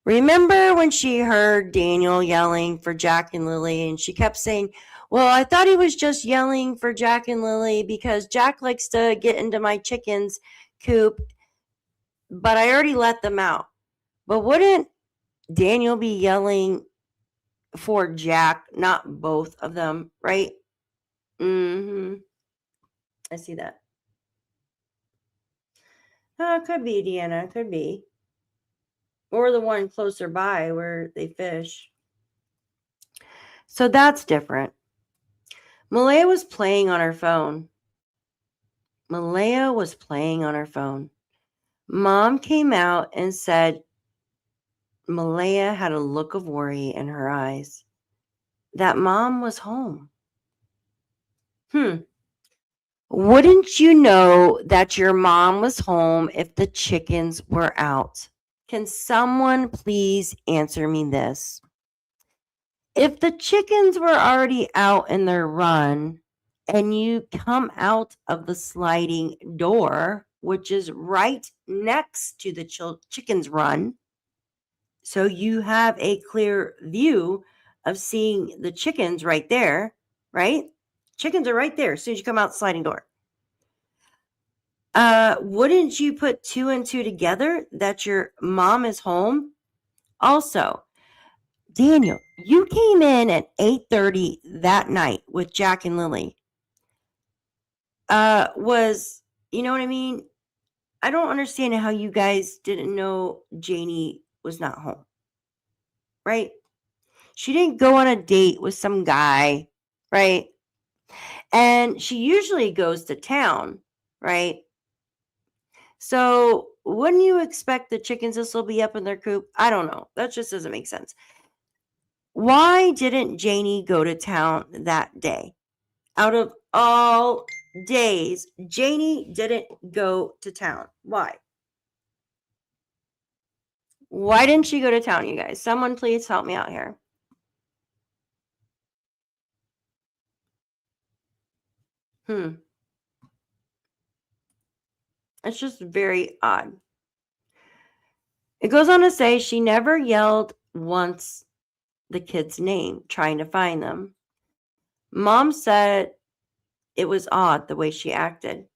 when she heard Daniel yelling for Jack and Lilly and she kept saying, well, I thought he was just yelling for Jack and Lilly because Jack likes to get into my chicken's coop, but I already let them out. But wouldn't Daniel be yelling for Jack, not both of them, right? I see that. Oh, it could be, Deanna. Could be. Or the one closer by where they fish. So that's different. Malaya was playing on her phone. Mom came out and said Malaya had a look of worry in her eyes. That mom was home. Wouldn't you know that your mom was home if the chickens were out? Can someone please answer me this? If the chickens were already out in their run and you come out of the sliding door, which is right next to the chicken's run, so you have a clear view of seeing the chickens right there, right? Chickens are right there as soon as you come out the sliding door. Wouldn't you put two and two together that your mom is home? Also, Daniel, you came in at 8:30 that night with Jack and Lilly. You know what I mean? I don't understand how you guys didn't know Janie was not home. Right? She didn't go on a date with some guy, right? And she usually goes to town, right? So wouldn't you expect the chickens to still be up in their coop? I don't know. That just doesn't make sense. Why didn't Janie go to town that day? Out of all days, Janie didn't go to town. Why? Why didn't she go to town, you guys? Someone please help me out here. It's just very odd. It goes on to say she never yelled once the kid's name trying to find them. Mom said it was odd the way she acted.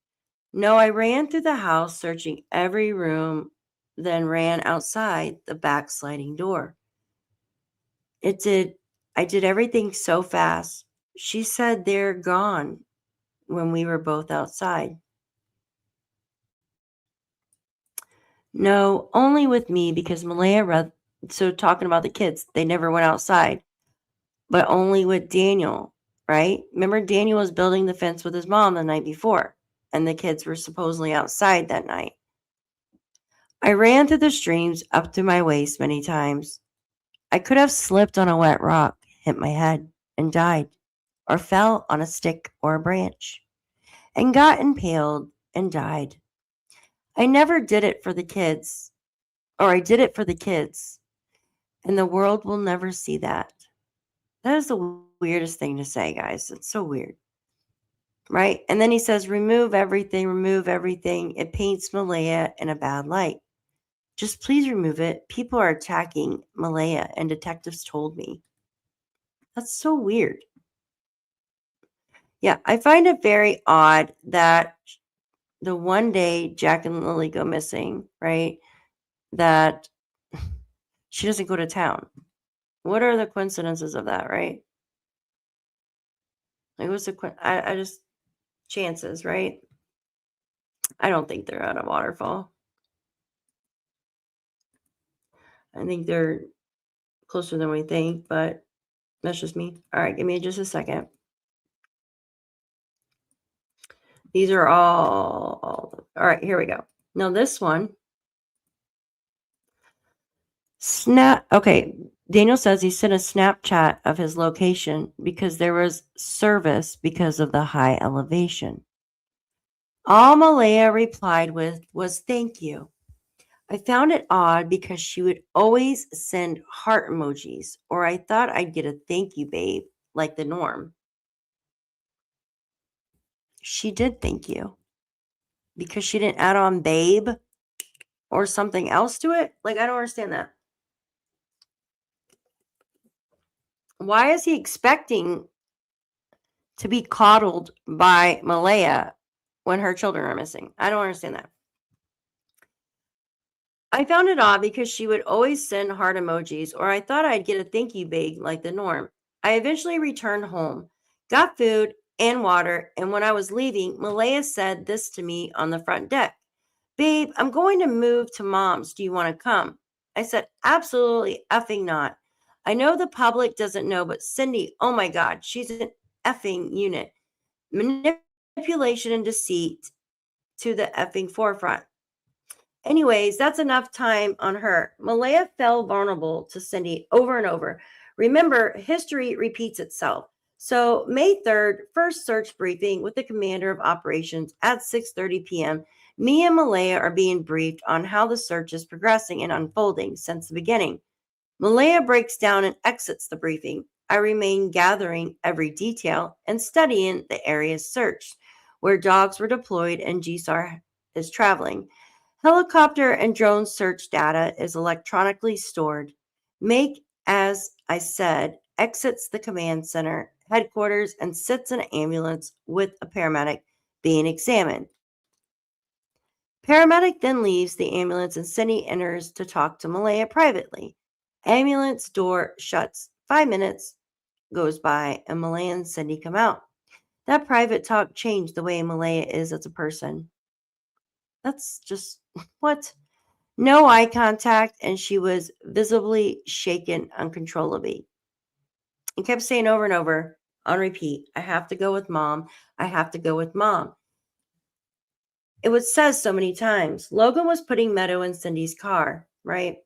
No, I ran through the house searching every room, then ran outside the back sliding door. I did everything so fast. She said they're gone when we were both outside. No, only with me because Malaya so talking about the kids, they never went outside. but only with Daniel, right? Remember, Daniel was building the fence with his mom the night before, and the kids were supposedly outside that night. I ran through the streams up to my waist many times. I could have slipped on a wet rock, hit my head, and died, or fell on a stick or a branch, and got impaled and died. I never did it for the kids, or I did it for the kids, and the world will never see that. That is the weirdest thing to say, guys. It's so weird. Right? And then he says, remove everything. It paints Malaya in a bad light. Just please remove it. People are attacking Malaya, and detectives told me. That's so weird. Yeah, I find it very odd that the one day Jack and Lilly go missing, right, that she doesn't go to town. What are the coincidences of that, right? Like, what's the I just chances, right? I don't think they're at a waterfall. I think they're closer than we think, but that's just me. All right, give me just a second. These are all right, here we go. Now this one. Okay, Daniel says he sent a Snapchat of his location because there was service because of the high elevation. All Malaya replied with was thank you. I found it odd because she would always send heart emojis, or I thought I'd get a thank you, babe, like the norm. She did thank you because she didn't add on babe or something else to it. Like, I don't understand that. Why is he expecting to be coddled by Malaya when her children are missing? I don't understand that. I found it odd because she would always send heart emojis, or I thought I'd get a thank you babe like the norm. I eventually returned home, got food and water, and when I was leaving, Malaya said this to me on the front deck. Babe, I'm going to move to mom's. Do you want to come? I said, absolutely effing not. I know the public doesn't know, but Cindy, oh my God, she's an effing unit. Manipulation and deceit to the effing forefront. Anyways, that's enough time on her. Malaya fell vulnerable to Cindy over and over. Remember, history repeats itself. So May 3rd, first search briefing with the commander of operations at 6:30 p.m. Me and Malaya are being briefed on how the search is progressing and unfolding since the beginning. Malaya breaks down and exits the briefing. I remain gathering every detail and studying the areas searched, where dogs were deployed and GSAR is traveling. Helicopter and drone search data is electronically stored. Make, as I said, exits the command center, headquarters, and sits in an ambulance with a paramedic being examined. Paramedic then leaves the ambulance and Cindy enters to talk to Malaya privately. Ambulance door shuts. 5 minutes goes by and Malaya and Cindy come out. That private talk changed the way Malaya is as a person. That's just what? No eye contact, and she was visibly shaken uncontrollably. He kept saying over and over on repeat, I have to go with mom. I have to go with mom. It was said so many times. Logan was putting Meadow in Cindy's car, right?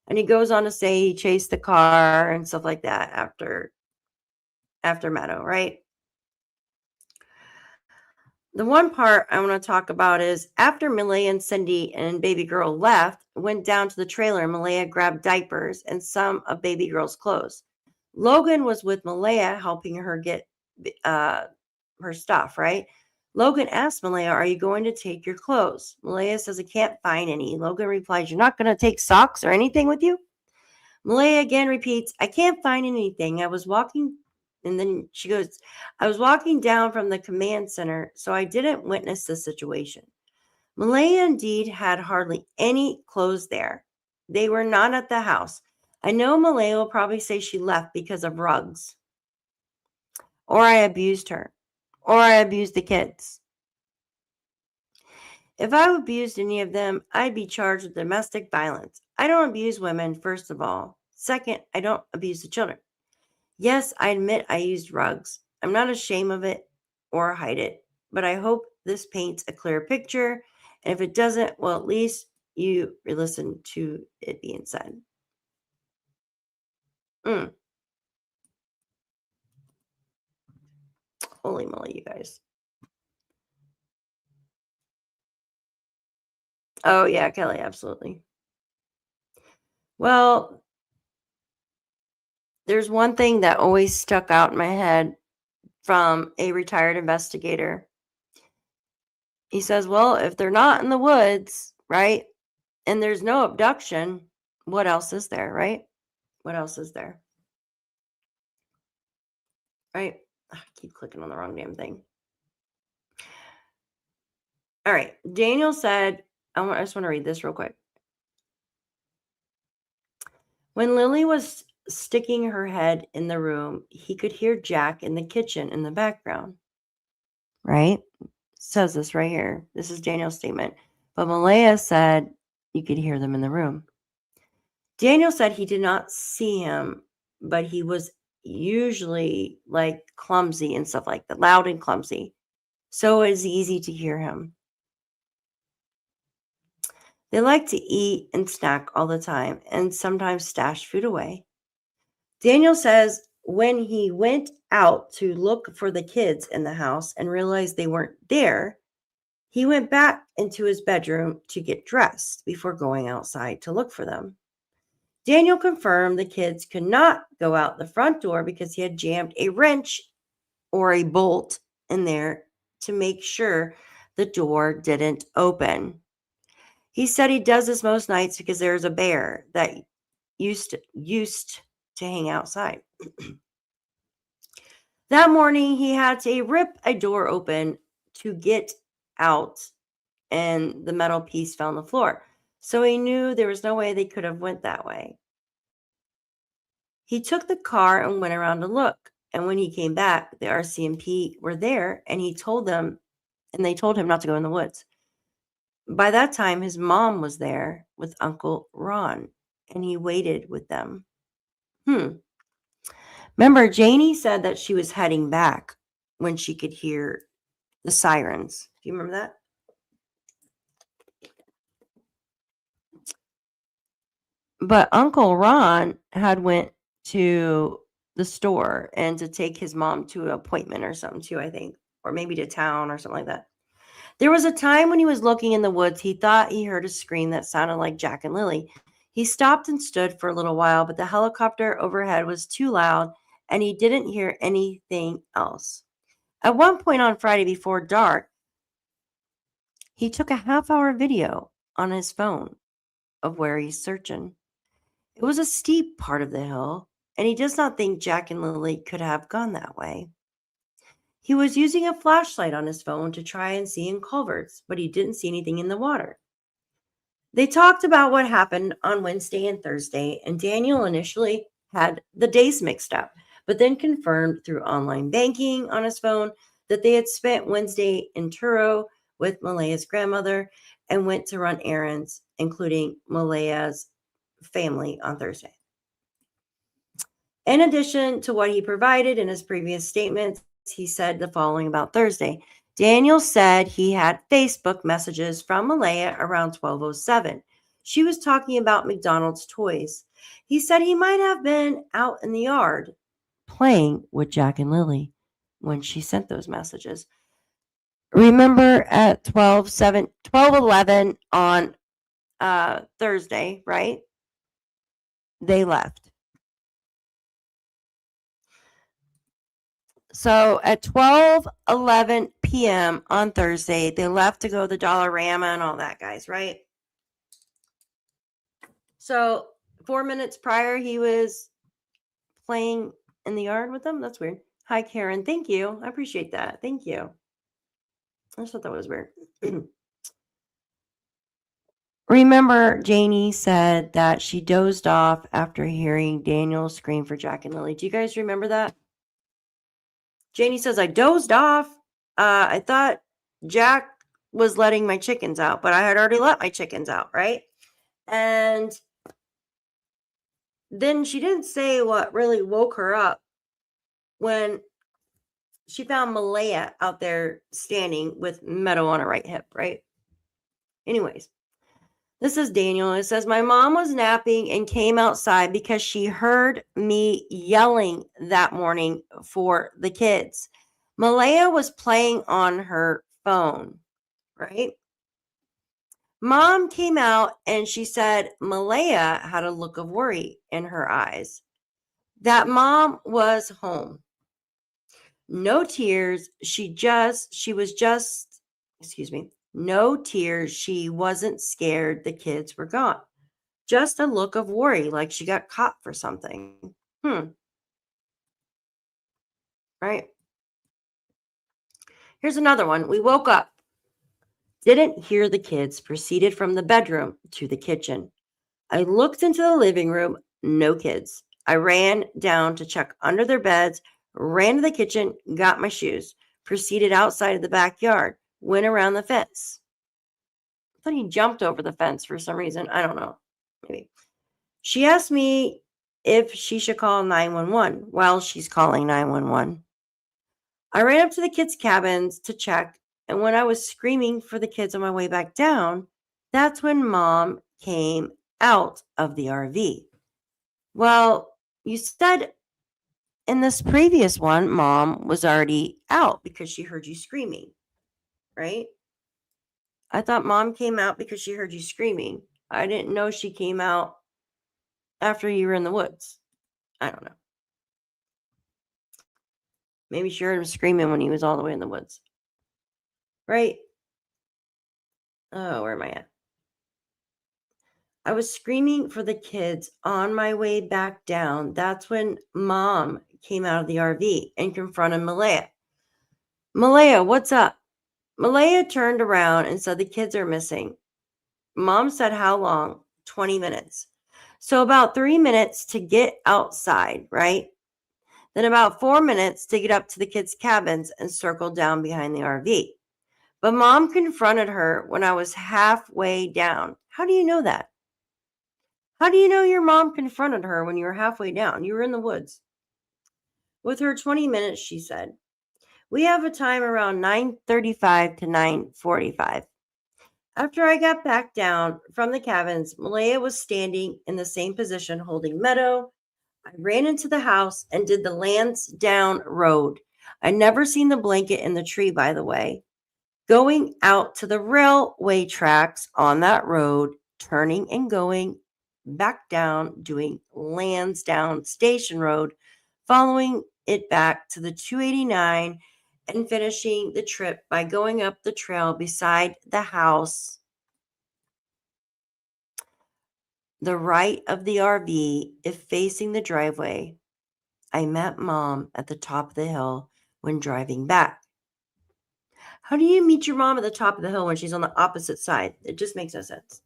And he goes on to say he chased the car and stuff like that after Meadow, right? The one part I want to talk about is after Malaya and Cindy and baby girl left, went down to the trailer, Malaya grabbed diapers and some of baby girl's clothes. Logan was with Malaya helping her get her stuff, right? Logan asked Malaya, are you going to take your clothes? Malaya says, I can't find any. Logan replies, you're not going to take socks or anything with you? Malaya again repeats, I can't find anything. I was walking, and then she goes, I was walking down from the command center, so I didn't witness the situation. Malaya indeed had hardly any clothes there. They were not at the house. I know Malaya will probably say she left because of rugs, or I abused her, or I abused the kids. If I abused any of them, I'd be charged with domestic violence. I don't abuse women, first of all. Second, I don't abuse the children. Yes, I admit I used drugs. I'm not ashamed of it or hide it, but I hope this paints a clear picture. And if it doesn't, well, at least you listen to it being said. Mm, holy moly, you guys. Oh, yeah, Kelly, absolutely. Well, there's one thing that always stuck out in my head from a retired investigator. He says, well, if they're not in the woods, right, and there's no abduction, what else is there, right? What else is there? Right? I keep clicking on the wrong damn thing. All right. Daniel said, I just want to read this real quick. When Lilly was sticking her head in the room, he could hear Jack in the kitchen in the background. Right? Says this right here. This is Daniel's statement. But Malaya said you could hear them in the room. Daniel said he did not see him, but he was usually like clumsy and stuff like that, loud and clumsy. So it was easy to hear him. They like to eat and snack all the time and sometimes stash food away. Daniel says when he went out to look for the kids in the house and realized they weren't there, he went back into his bedroom to get dressed before going outside to look for them. Daniel confirmed the kids could not go out the front door because he had jammed a wrench or a bolt in there to make sure the door didn't open. He said he does this most nights because there's a bear that used to hang outside. That morning, he had to rip a door open to get out, and the metal piece fell on the floor. So he knew there was no way they could have went that way. He took the car and went around to look. And when he came back, the RCMP were there, and they told him not to go in the woods. By that time, his mom was there with Uncle Ron, and he waited with them. Remember, Janie said that she was heading back when she could hear the sirens. Do you remember that? But Uncle Ron had went to the store and to take his mom to an appointment or something too, I think, or maybe to town or something like that. There was a time when he was looking in the woods, he thought he heard a scream that sounded like Jack and Lilly. He stopped and stood for a little while, but the helicopter overhead was too loud and he didn't hear anything else. At one point on Friday before dark, he took a half-hour video on his phone of where he's searching. It was a steep part of the hill, and he does not think Jack and Lilly could have gone that way. He was using a flashlight on his phone to try and see in culverts, but he didn't see anything in the water. They talked about what happened on Wednesday and Thursday, and Daniel initially had the days mixed up, but then confirmed through online banking on his phone that they had spent Wednesday in Truro with Malaya's grandmother and went to run errands, including Malaya's family on Thursday. In addition to what he provided in his previous statements, he said the following about Thursday. Daniel said he had Facebook messages from Malaya around 12:07. She was talking about McDonald's toys. He said he might have been out in the yard playing with Jack and Lilly when she sent those messages. Remember at 12:11 on Thursday, right? They left. So at 12:11 p.m. on Thursday, they left to go to the Dollarama and all that, guys, right? So 4 minutes prior, he was playing in the yard with them. That's weird. Hi, Karen. Thank you. I appreciate that. Thank you. I just thought that was weird. Remember, Janie said that she dozed off after hearing Daniel scream for Jack and Lilly. Do you guys remember that? Janie says, I dozed off. I thought Jack was letting my chickens out, but I had already let my chickens out, right? And then she didn't say what really woke her up when she found Malaya out there standing with Meadow on her right hip, right? Anyways, this is Daniel. It says, my mom was napping and came outside because she heard me yelling that morning for the kids. Malaya was playing on her phone, right? Mom came out and she said Malaya had a look of worry in her eyes. That mom was home. No tears. No tears. She wasn't scared the kids were gone. Just a look of worry, like she got caught for something. Right? Here's another one. We woke up. Didn't hear the kids, proceeded from the bedroom to the kitchen. I looked into the living room. No kids. I ran down to check under their beds, ran to the kitchen, got my shoes, proceeded outside of the backyard, went around the fence. I thought he jumped over the fence for some reason. I don't know. Maybe. She asked me if she should call 911 while she's calling 911. I ran up to the kids' cabins to check, and when I was screaming for the kids on my way back down, that's when Mom came out of the RV. Well, you said in this previous one, Mom was already out because she heard you screaming, right? I thought Mom came out because she heard you screaming. I didn't know she came out after you were in the woods. I don't know. Maybe she heard him screaming when he was all the way in the woods. Right? Oh, where am I at? I was screaming for the kids on my way back down. That's when Mom came out of the RV and confronted Malaya. Malaya, what's up? Malaya turned around and said the kids are missing. Mom said how long? 20 minutes. So about 3 minutes to get outside, right? Then about 4 minutes to get up to the kids' cabins and circle down behind the RV. But Mom confronted her when I was halfway down. How do you know that? How do you know your mom confronted her when you were halfway down? You were in the woods. With her 20 minutes, she said, we have a time around 9:35 to 9:45. After I got back down from the cabins, Malaya was standing in the same position holding Meadow. I ran into the house and did the Landsdowne road. I'd never seen the blanket in the tree, by the way. Going out to the railway tracks on that road, turning and going back down, doing Landsdowne Station Road, following it back to the 289 and finishing the trip by going up the trail beside the house, the right of the RV, if facing the driveway. I met Mom at the top of the hill when driving back. How do you meet your mom at the top of the hill when she's on the opposite side? It just makes no sense.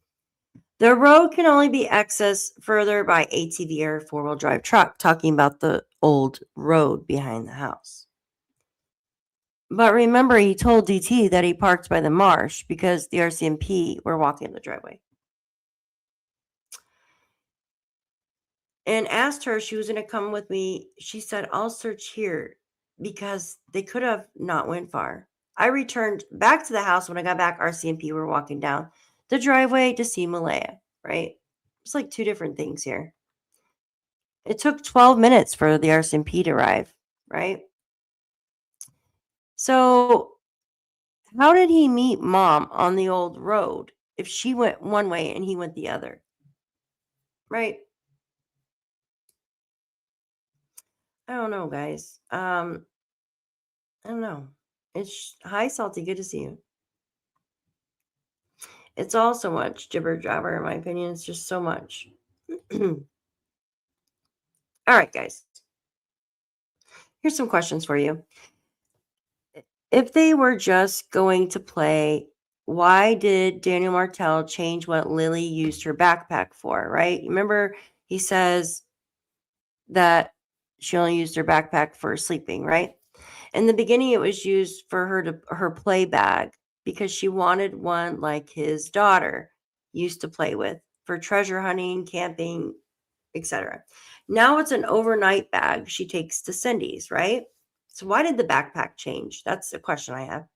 The road can only be accessed further by ATV or four-wheel drive truck, talking about the old road behind the house. But remember, he told DT that he parked by the marsh because the RCMP were walking the driveway. And asked her if she was going to come with me. She said, I'll search here because they could have not went far. I returned back to the house. When I got back, RCMP were walking down the driveway to see Malaya, right? It's like two different things here. It took 12 minutes for the RCMP to arrive, right? So how did he meet Mom on the old road if she went one way and he went the other? Right? I don't know, guys. I don't know. It's hi, Salty. Good to see you. It's all so much jibber jabber, in my opinion. It's just so much. All right, guys. Here's some questions for you. If they were just going to play, why did Daniel Martell change what Lilly used her backpack for, right? Remember, he says that she only used her backpack for sleeping, right? In the beginning, it was used for her play bag because she wanted one like his daughter used to play with for treasure hunting, camping, etc. Now it's an overnight bag she takes to Cindy's, right? So why did the backpack change? That's the question I have.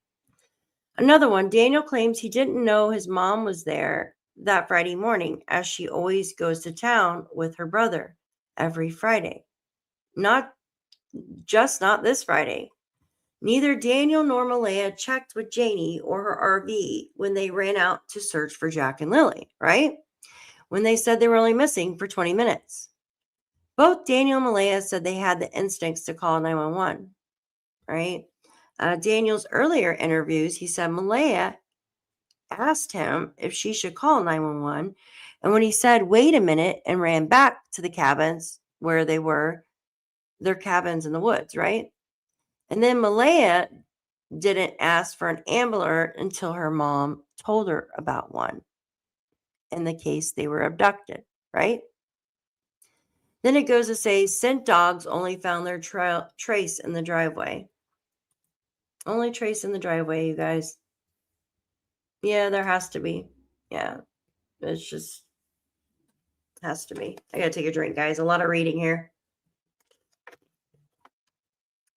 Another one, Daniel claims he didn't know his mom was there that Friday morning, as she always goes to town with her brother every Friday. Not this Friday. Neither Daniel nor Malaya checked with Janie or her RV when they ran out to search for Jack and Lilly, right? When they said they were only missing for 20 minutes. Both Daniel and Malaya said they had the instincts to call 911, right? Daniel's earlier interviews, he said Malaya asked him if she should call 911. And when he said, wait a minute, and ran back to the cabins where they were, their cabins in the woods, right? And then Malaya didn't ask for an ambulance until her mom told her about one in the case they were abducted, right? Then it goes to say scent dogs only found their trace in the driveway. Only trace in the driveway, you guys. Yeah, there has to be. Yeah, it's just has to be. I gotta take a drink, guys. A lot of reading here.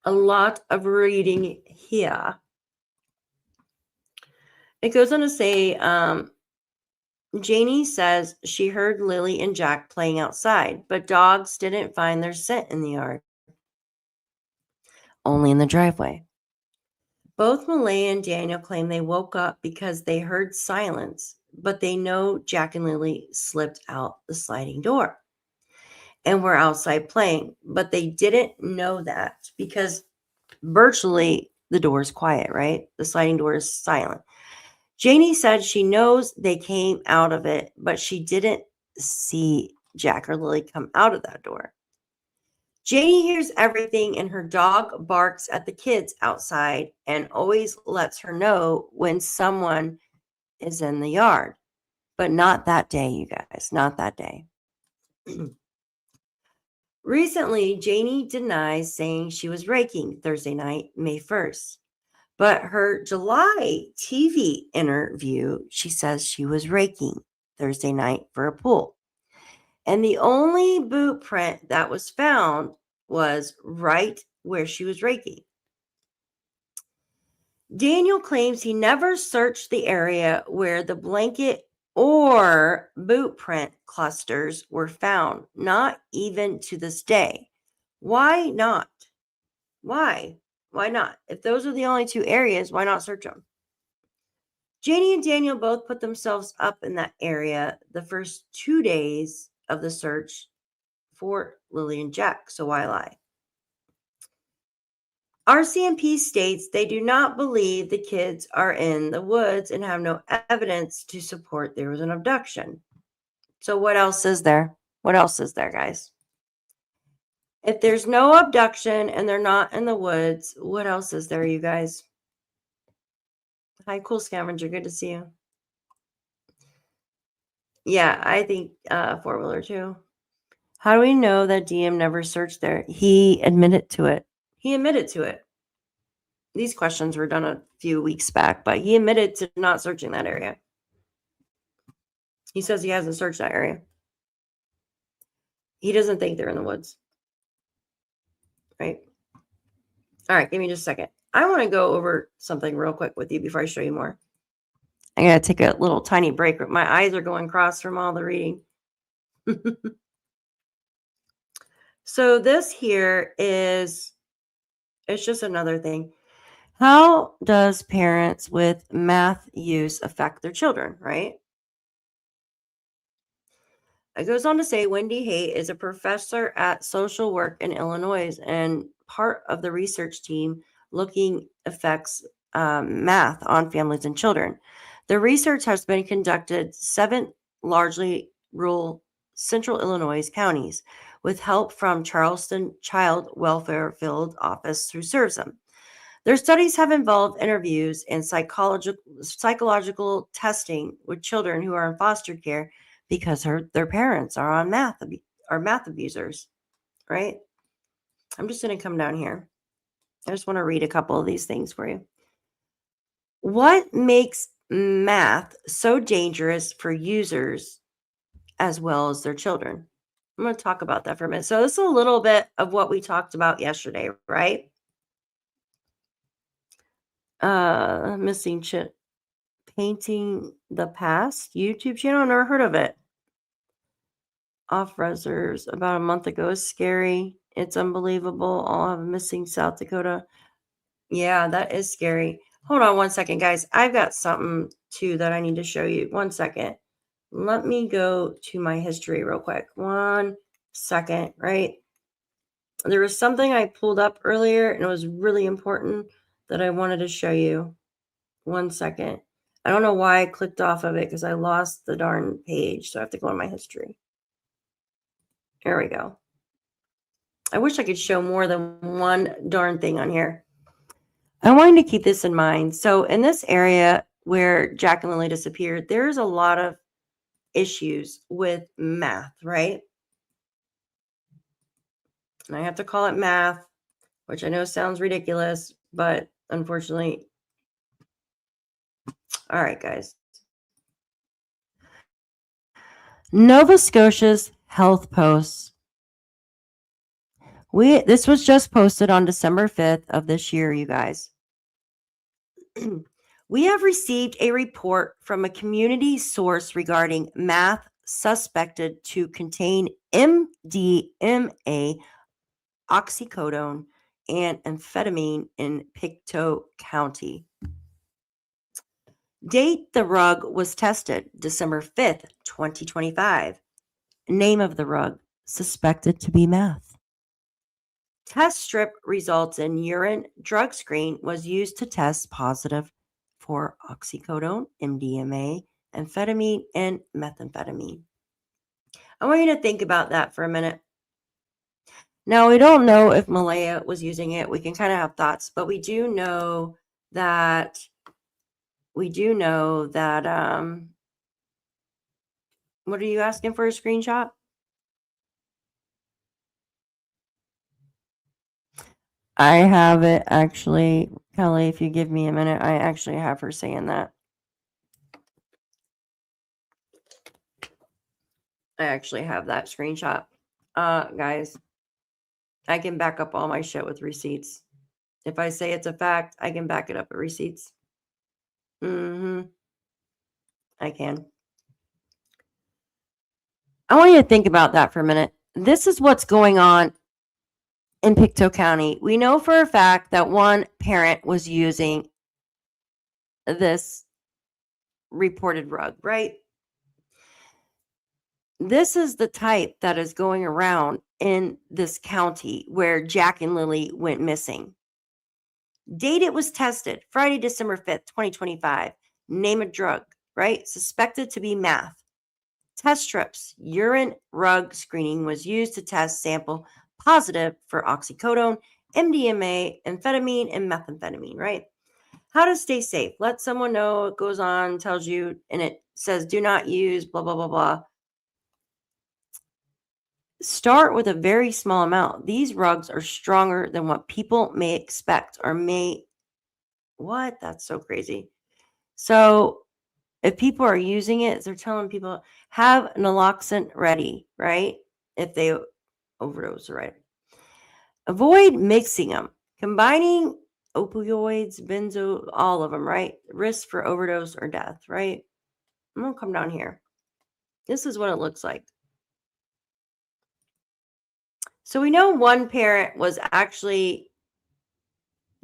A lot of reading here. It goes on to say, Janie says she heard Lilly and Jack playing outside, but dogs didn't find their scent in the yard. Only in the driveway. Both Malaya and Daniel claim they woke up because they heard silence, but they know Jack and Lilly slipped out the sliding door and were outside playing, but they didn't know that because virtually the door is quiet, right? The sliding door is silent. Janie said she knows they came out of it, but she didn't see Jack or Lilly come out of that door. Janie hears everything and her dog barks at the kids outside and always lets her know when someone is in the yard. But not that day, you guys, not that day. Recently, Janie denies saying she was raking Thursday night, May 1st. But her July TV interview, she says she was raking Thursday night for a pool. And the only boot print that was found was right where she was raking. Daniel claims he never searched the area where the blanket or boot print clusters were found, not even to this day. Why not? Why? Why not? If those are the only two areas, why not search them? Janie and Daniel both put themselves up in that area the first 2 days of the search for Lilly and Jack, so why lie? RCMP states they do not believe the kids are in the woods and have no evidence to support there was an abduction. So what else is there? What else is there, guys? If there's no abduction and they're not in the woods, what else is there, you guys? Hi, Cool Scavenger. Good to see you. Yeah, I think four-wheeler too. How do we know that DM never searched there? He admitted to it. He admitted to it. These questions were done a few weeks back, but he admitted to not searching that area. He says he hasn't searched that area. He doesn't think they're in the woods. Right? All right, give me just a second. I want to go over something real quick with you before I show you more. I got to take a little tiny break. My eyes are going cross from all the reading. So this here is, it's just another thing. How does parents with math use affect their children, right? It goes on to say Wendy Haight is a professor at social work in Illinois and part of the research team looking affects math on families and children. The research has been conducted 7 largely rural central Illinois counties with help from Charleston Child Welfare Field Office who serves them. Their studies have involved interviews and psychological testing with children who are in foster care because their parents are on math abusers, right? I'm just going to come down here. I just want to read a couple of these things for you. What makes math so dangerous for users as well as their children? I'm going to talk about that for a minute. So this is a little bit of what we talked about yesterday, right? Missing chip. Painting the Past YouTube channel. I never heard of it. Off reserves about a month ago. It's scary. It's unbelievable. I'll have a missing South Dakota. Yeah, that is scary. Hold on one second, guys. I've got something too that I need to show you. 1 second. Let me go to my history real quick. 1 second, right? There was something I pulled up earlier and it was really important that I wanted to show you. 1 second. I don't know why I clicked off of it because I lost the darn page. So I have to go in my history. There we go. I wish I could show more than one darn thing on here. I wanted to keep this in mind. So in this area where Jack and Lilly disappeared, there's a lot of issues with math, right? And I have to call it math, which I know sounds ridiculous, but unfortunately. All right, guys. Nova Scotia's health posts. This was just posted on December 5th of this year, you guys. We have received a report from a community source regarding meth suspected to contain MDMA, oxycodone, and amphetamine in PICTOU County. Date the rug was tested, December 5th, 2025. Name of the rug, suspected to be meth. Test strip results in urine drug screen was used to test positive for oxycodone, MDMA, amphetamine, and methamphetamine. I want you to think about that for a minute. Now, we don't know if Malaya was using it. We can kind of have thoughts, but we do know that what are you asking for a screenshot? I have it actually, Kelly, if you give me a minute, I actually have her saying that. I actually have that screenshot. Guys, I can back up all my shit with receipts. If I say it's a fact, I can back it up with receipts. I can. I want you to think about that for a minute. This is what's going on in PICTOU County. We know for a fact that one parent was using this reported rug, right? This is the type that is going around in this county where Jack and Lilly went missing. Date it was tested, Friday, December 5th, 2025. Name a drug, right? Suspected to be meth. Test strips, urine rug screening was used to test sample positive for oxycodone, MDMA, amphetamine, and methamphetamine, right? How to stay safe. Let someone know. It goes on, tells you, and it says do not use, blah, blah, blah, blah. Start with a very small amount. These rugs are stronger than what people may expect or may. What? That's so crazy. So if people are using it, they're telling people have naloxone ready, right? If they overdose, right? Avoid mixing them. Combining opioids, benzo, all of them, right? Risk for overdose or death, right? I'm going to come down here. This is what it looks like. So we know one parent was actually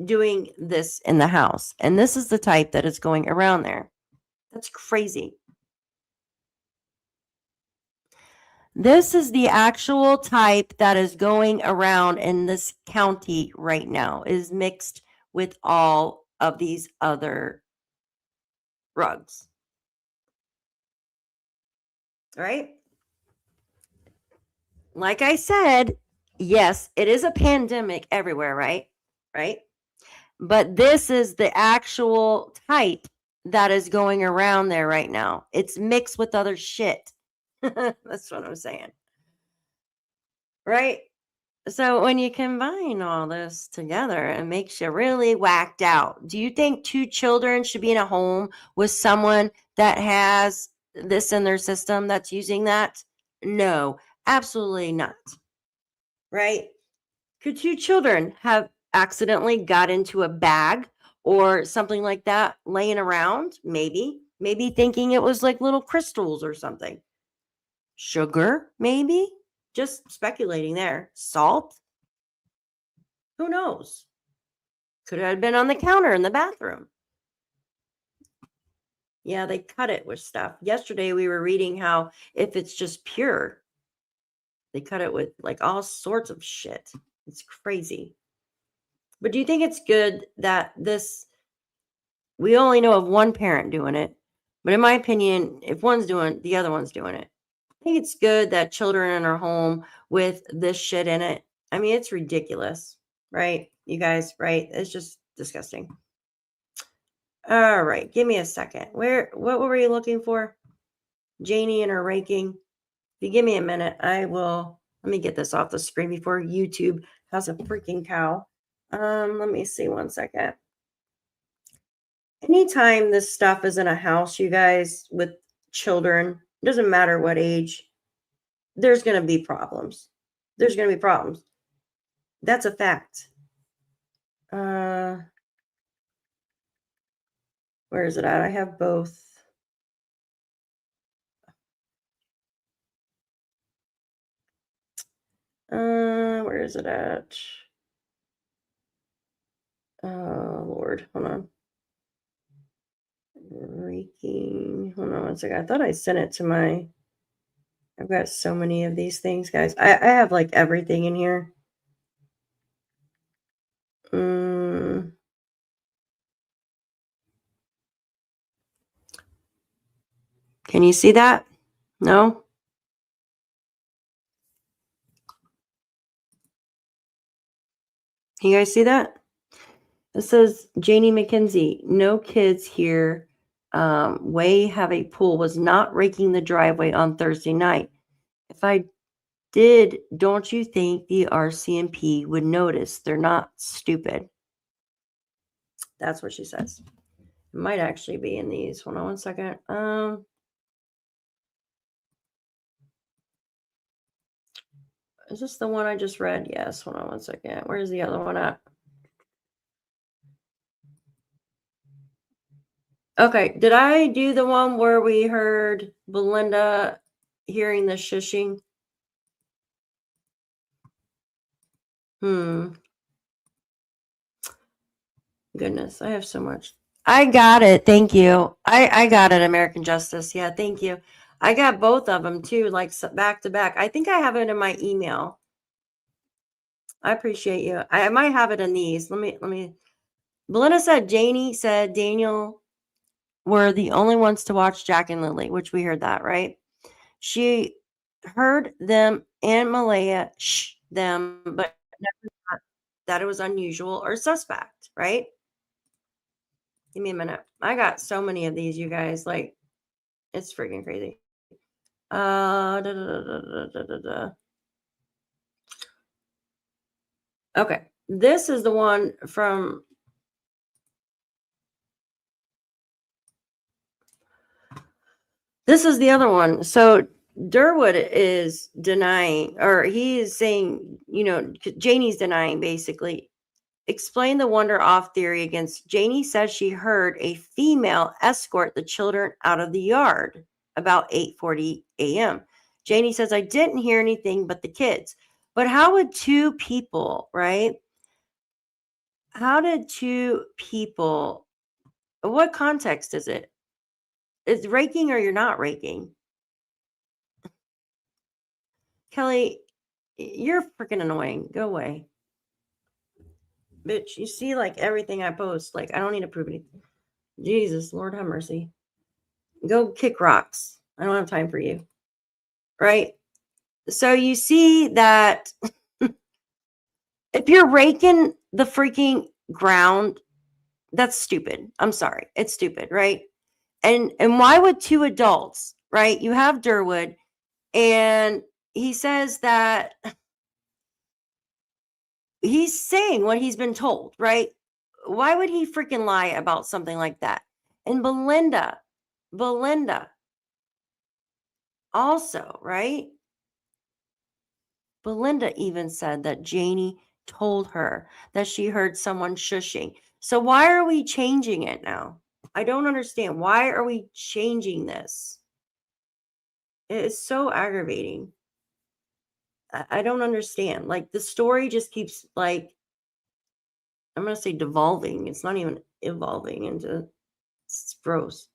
doing this in the house, and this is the type that is going around there. That's crazy. This is the actual type that is going around in this county right now, is mixed with all of these other rugs. Right? Like I said, yes, it is a pandemic everywhere, right? Right? But this is the actual type that is going around there right now. It's mixed with other shit. That's what I'm saying. Right? So when you combine all this together, it makes you really whacked out. Do you think 2 children should be in a home with someone that has this in their system that's using that? No. Absolutely not. Right? Could two children have accidentally got into a bag or something like that laying around? Maybe. Maybe thinking it was like little crystals or something. Sugar, maybe? Just speculating there. Salt? Who knows? Could have been on the counter in the bathroom. Yeah, they cut it with stuff. Yesterday we were reading how if it's just pure, they cut it with like all sorts of shit. It's crazy. But do you think it's good that we only know of one parent doing it, but in my opinion, if one's doing, the other one's doing it. I think it's good that children are home with this shit in it. I mean, it's ridiculous, right? You guys, right? It's just disgusting. All right, give me a second. What were you looking for? Janie and her raking. If you give me a minute, let me get this off the screen before YouTube has a freaking cow. Let me see 1 second. Anytime this stuff is in a house, you guys, with children, doesn't matter what age, there's going to be problems. There's going to be problems. That's a fact. Where is it at? I have both. Where is it at? Oh, Lord. Hold on. Raking. Hold on 1 second. I thought I sent it to I've got so many of these things, guys. I have like everything in here. Can you see that? No? You guys see that? It says Janie McKenzie, no kids here. Way have a pool, was not raking the driveway on Thursday night. If I did, don't you think the RCMP would notice? They're not stupid. That's what she says. It might actually be in these. Hold on 1 second. Is this the one I just read? Yes. Hold on 1 second. Where's the other one at? Okay. Did I do the one where we heard Belinda hearing the shushing? Goodness, I have so much. I got it. Thank you. I got it, American Justice. Yeah, thank you. I got both of them too, like back to back. I think I have it in my email. I appreciate you. I might have it in these. Let me. Belinda said Janie said Daniel were the only ones to watch Jack and Lilly, which we heard that, right? She heard them and Malaya them, but never thought that it was unusual or suspect, right? Give me a minute. I got so many of these, you guys. Like, it's freaking crazy. Okay. This is the one from. This is the other one. So Durwood is denying, or he is saying, Janie's denying basically. Explain the wander off theory against Janie says she heard a female escort the children out of the yard about 8:40 a.m. Janie says, I didn't hear anything but the kids. But how would two people, right? How did two people, what context is it? Is raking or you're not raking? Kelly, you're freaking annoying. Go away. Bitch, you see like everything I post. Like, I don't need to prove anything. Jesus, Lord have mercy. Go kick rocks. I don't have time for you. Right? So you see that if you're raking the freaking ground, that's stupid. I'm sorry. It's stupid, right? And why would two adults, right? You have Durwood, and he says that he's saying what he's been told, right? Why would he freaking lie about something like that? And Belinda also, right? Belinda even said that Janie told her that she heard someone shushing. So why are we changing it now? I don't understand. Why are we changing this? It is so aggravating. I don't understand. Like the story just keeps like, I'm going to say devolving. It's not even evolving into, it's gross.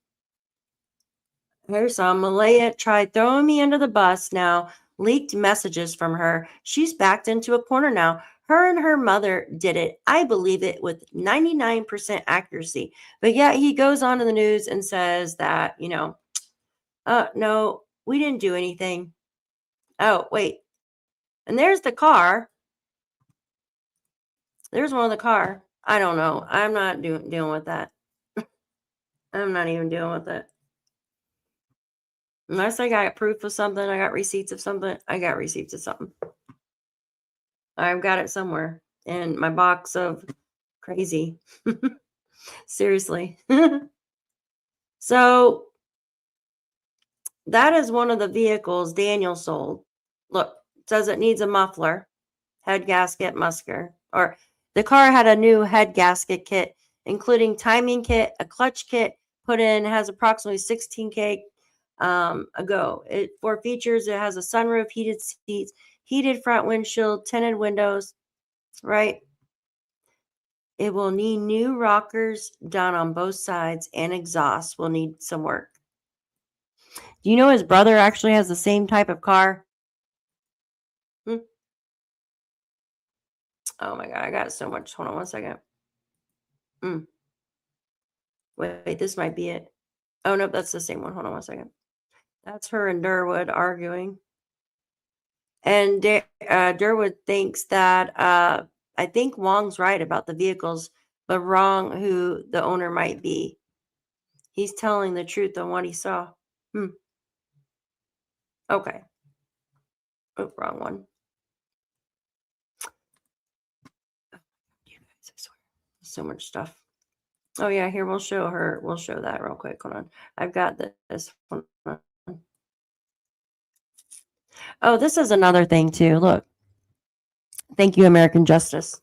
Here's some. Malaya tried throwing me under the bus now. Leaked messages from her. She's backed into a corner now. Her and her mother did it. I believe it with 99% accuracy. But yet he goes on to the news and says that, no, we didn't do anything. Oh, wait. And there's the car. There's one of the car. I don't know. I'm not dealing with that. I'm not even dealing with it. Unless I got proof of something, I got receipts of something, I got receipts of something. I've got it somewhere in my box of crazy. Seriously. So that is one of the vehicles Daniel sold. Look, it says it needs a muffler, head gasket, musker. Or the car had a new head gasket kit, including timing kit, a clutch kit put in, has approximately 16K ago. For features, it has a sunroof, heated seats, heated front windshield, tinted windows, right? It will need new rockers done on both sides, and exhaust will need some work. Do you know his brother actually has the same type of car? Oh my God, I got so much. Hold on one second. Wait, this might be it. Oh, no, that's the same one. Hold on one second. That's her and Durwood arguing. And Durwood thinks that I think Wong's right about the vehicles, but wrong who the owner might be. He's telling the truth on what he saw. Okay. Oh, wrong one. You guys, I swear. So much stuff. Oh yeah, here we'll show her. We'll show that real quick. Hold on. I've got this one. Oh, this is another thing too. Look. Thank you, American Justice.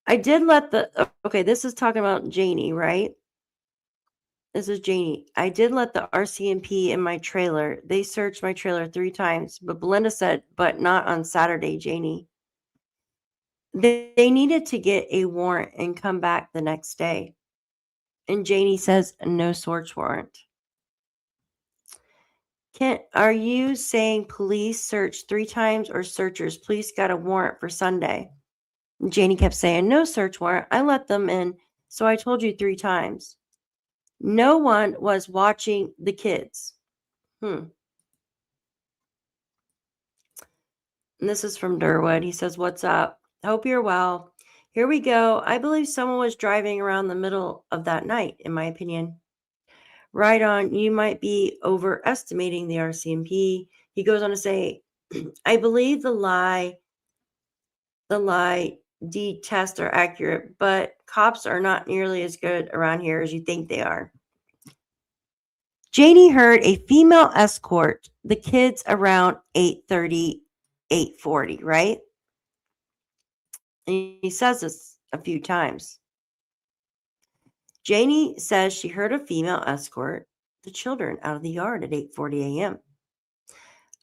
I did let okay, this is talking about Janie, right? This is Janie. I did let the RCMP in my trailer. They searched my trailer 3 times, but Belinda said, but not on Saturday, Janie. They needed to get a warrant and come back the next day. And Janie says, no search warrant. Are you saying police searched 3 times or searchers? Police got a warrant for Sunday. And Janie kept saying, no search warrant. I let them in. So I told you 3 times. No one was watching the kids. And this is from Durwood. He says, what's up? Hope you're well. Here we go. I believe someone was driving around the middle of that night, in my opinion. Right on. You might be overestimating the RCMP. He goes on to say, I believe the lie tests are accurate, but cops are not nearly as good around here as you think they are. Janie heard a female escort the kids around 8:30, 8:40, right? And he says this a few times. Janie says she heard a female escort the children out of the yard at 8:40 a.m.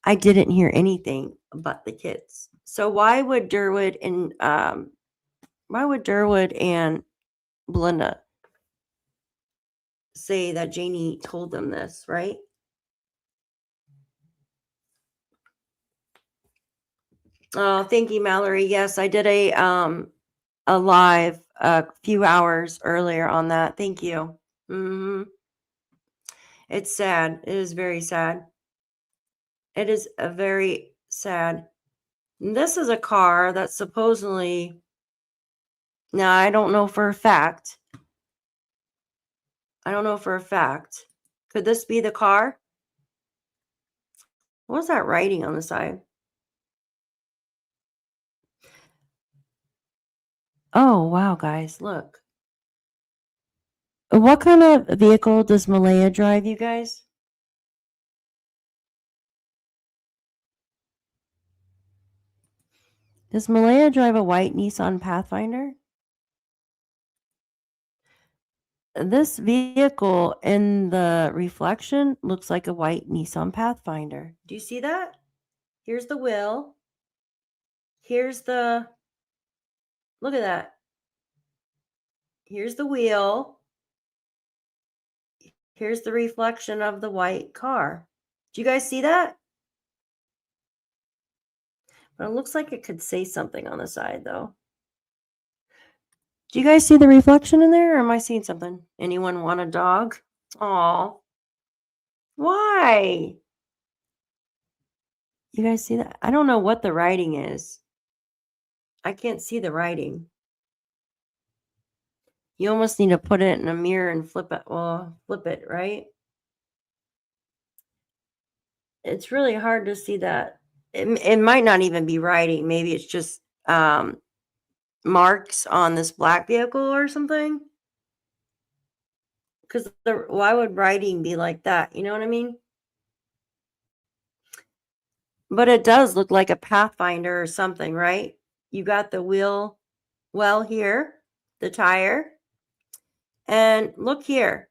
I didn't hear anything but the kids. So why would Durwood and Belinda say that Janie told them this, right? Oh, thank you, Mallory. Yes, I did a live a few hours earlier on that. Thank you. It's sad. It is very sad. It is a very sad. This is a car that supposedly, now I don't know for a fact. Could this be the car? What's that writing on the side? Oh, wow, guys, look. What kind of vehicle does Malaya drive, you guys? Does Malaya drive a white Nissan Pathfinder? This vehicle in the reflection looks like a white Nissan Pathfinder. Do you see that? Here's the wheel. Here's the, look at that. Here's the wheel. Here's the reflection of the white car. Do you guys see that? But it looks like it could say something on the side, though. Do you guys see the reflection in there, or am I seeing something? Anyone want a dog? Aw. Why? You guys see that? I don't know what the writing is. I can't see the writing. You almost need to put it in a mirror and flip it. Well, flip it, right? It's really hard to see that. It might not even be writing. Maybe it's just marks on this black vehicle or something. Because why would writing be like that? You know what I mean? But it does look like a Pathfinder or something, right? You got the wheel well here, the tire. And look here.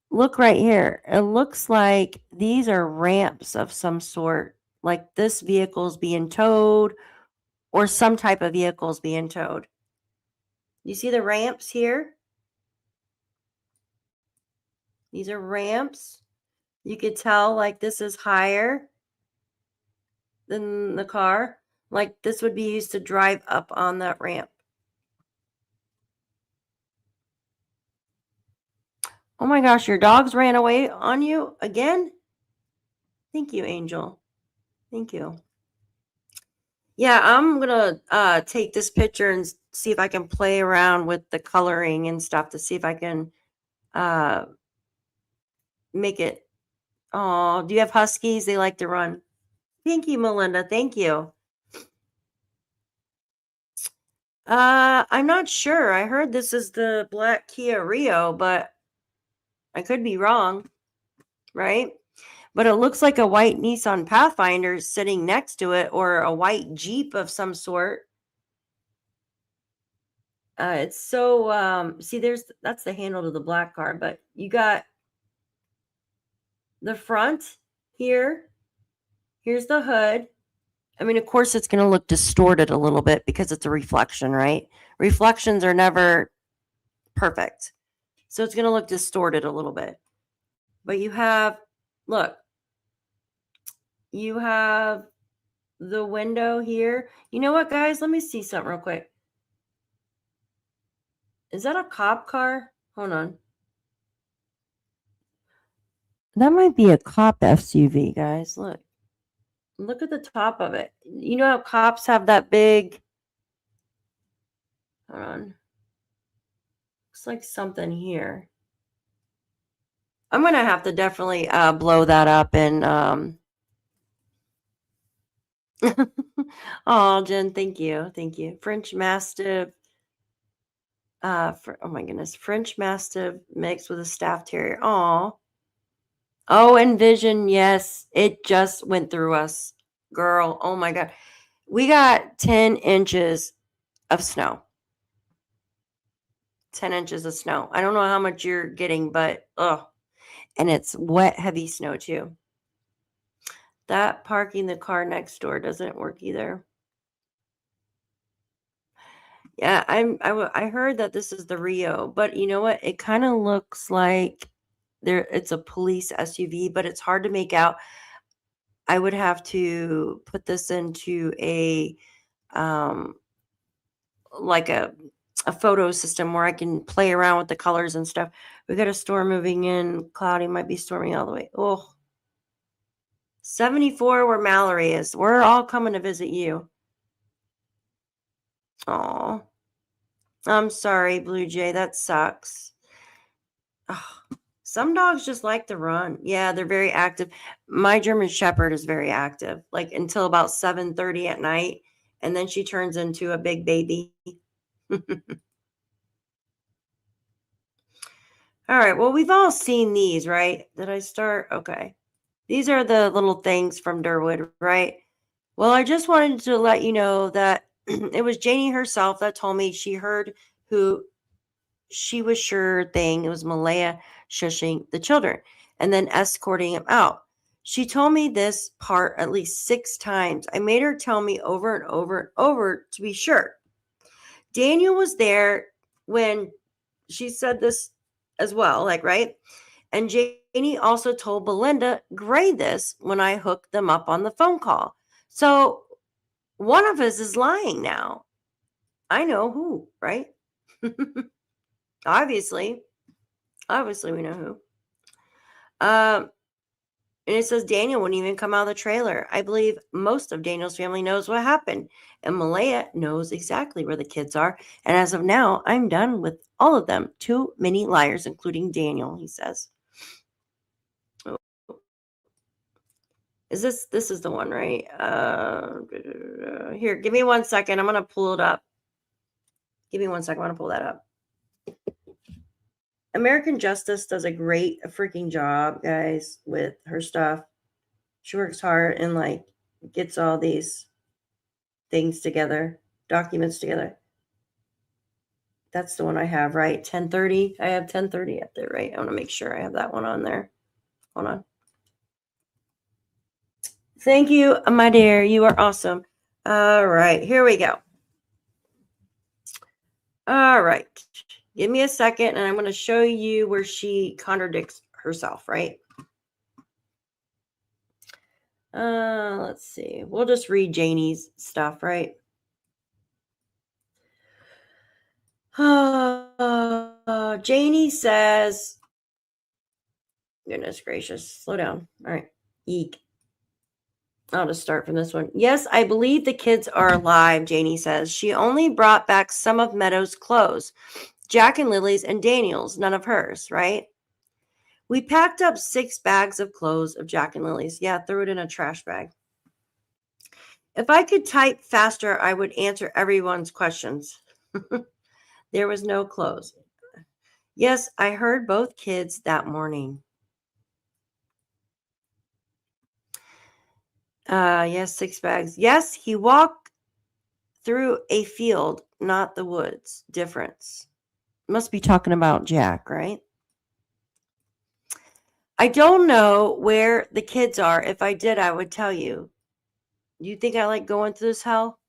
Look right here. It looks like these are ramps of some sort. Like this vehicle's being towed or some type of vehicle's being towed. You see the ramps here? These are ramps. You could tell like this is higher than the car. Like this would be used to drive up on that ramp. Oh my gosh, your dogs ran away on you again? Thank you, Angel. Thank you. Yeah, I'm gonna take this picture and see if I can play around with the coloring and stuff to see if I can make it. Oh, do you have huskies? They like to run. Thank you, Melinda. Thank you. I'm not sure. I heard this is the black Kia Rio, but I could be wrong, right? But it looks like a white Nissan Pathfinder sitting next to it, or a white Jeep of some sort. It's so see, that's the handle to the black car, but you got the front here. Here's the hood. I mean, of course, it's going to look distorted a little bit because it's a reflection, right? Reflections are never perfect. So it's going to look distorted a little bit. But you have, look, you have the window here. You know what, guys? Let me see something real quick. Is that a cop car? Hold on. That might be a cop SUV, guys. Look. Look at the top of it. You know how cops have that big. Hold on. Looks like something here. I'm going to have to definitely blow that up and. Oh, Jen, thank you. Thank you. French Mastiff. Oh my goodness. French Mastiff mixed with a Staff Terrier. Oh. Oh, Envision. Yes. It just went through us. Girl. Oh my God. We got 10 inches of snow. 10 inches of snow. I don't know how much you're getting, but and it's wet, heavy snow too. That parking the car next door doesn't work either. Yeah, I heard that this is the Rio, but you know what? It kind of looks like it's a police SUV, but it's hard to make out. I would have to put this into a like a photo system where I can play around with the colors and stuff. We got a storm moving in. Cloudy, might be storming all the way. Oh, 74 where Mallory is. We're all coming to visit you. Oh, I'm sorry, Blue Jay. That sucks. Oh, some dogs just like to run. Yeah, they're very active. My German Shepherd is very active, like until about 7:30 at night, and then she turns into a big baby. All right. Well, we've all seen these, right? Did I start? Okay. These are the little things from Durwood, right? Well, I just wanted to let you know that it was Janie herself that told me she heard who she was sure thing. It was Malaya shushing the children and then escorting him out. She told me this part at least 6 times. I made her tell me over and over and over to be sure. Daniel was there when she said this as well, like, right? And Janie also told Belinda Gray this when I hooked them up on the phone call. So one of us is lying now. I know who, right? Obviously we know who. And it says Daniel wouldn't even come out of the trailer. I believe most of Daniel's family knows what happened. And Malaya knows exactly where the kids are. And as of now, I'm done with all of them. Too many liars, including Daniel, he says. Oh. This is the one, right? Here, give me 1 second. I'm going to pull it up. Give me 1 second. I'm going to pull that up. American Justice does a great freaking job, guys, with her stuff. She works hard and like gets all these things together, documents together. That's the one I have, right? 1030. I have 1030 up there, right? I want to make sure I have that one on there. Hold on. Thank you, my dear. You are awesome. All right, here we go. All right. Give me a second, and I'm going to show you where she contradicts herself, right? Let's see. We'll just read Janie's stuff, right? Janie says, goodness gracious, slow down. All right. Eek. I'll just start from this one. Yes, I believe the kids are alive, Janie says. She only brought back some of Meadow's clothes. Jack and Lily's and Daniel's, none of hers, right? We packed up 6 bags of clothes of Jack and Lily's. Yeah, threw it in a trash bag. If I could type faster, I would answer everyone's questions. There was no clothes. Yes, I heard both kids that morning. Yes, 6 bags. Yes, he walked through a field, not the woods. Difference. Must be talking about Jack, right? I don't know where the kids are. If I did, I would tell you. You think I like going through this hell?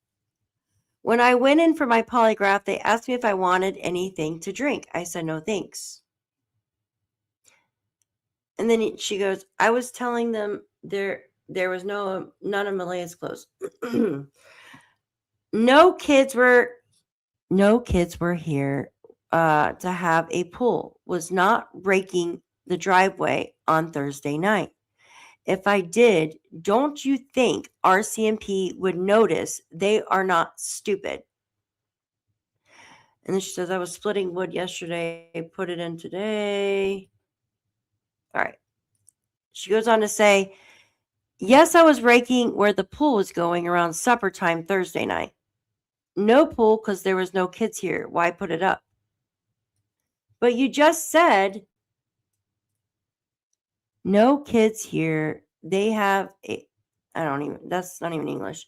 When I went in for my polygraph, they asked me if I wanted anything to drink. I said, no, thanks. And then she goes, I was telling them there was none of Malaya's clothes. No kids were here to have a pool. Was not raking the driveway on Thursday night. If I did, don't you think RCMP would notice? They are not stupid. And then she says, I was splitting wood yesterday, put it in today. All right. She goes on to say, yes, I was raking where the pool was going around supper time Thursday night. No pool because there was no kids here. Why put it up? But you just said no kids here. They have that's not even English.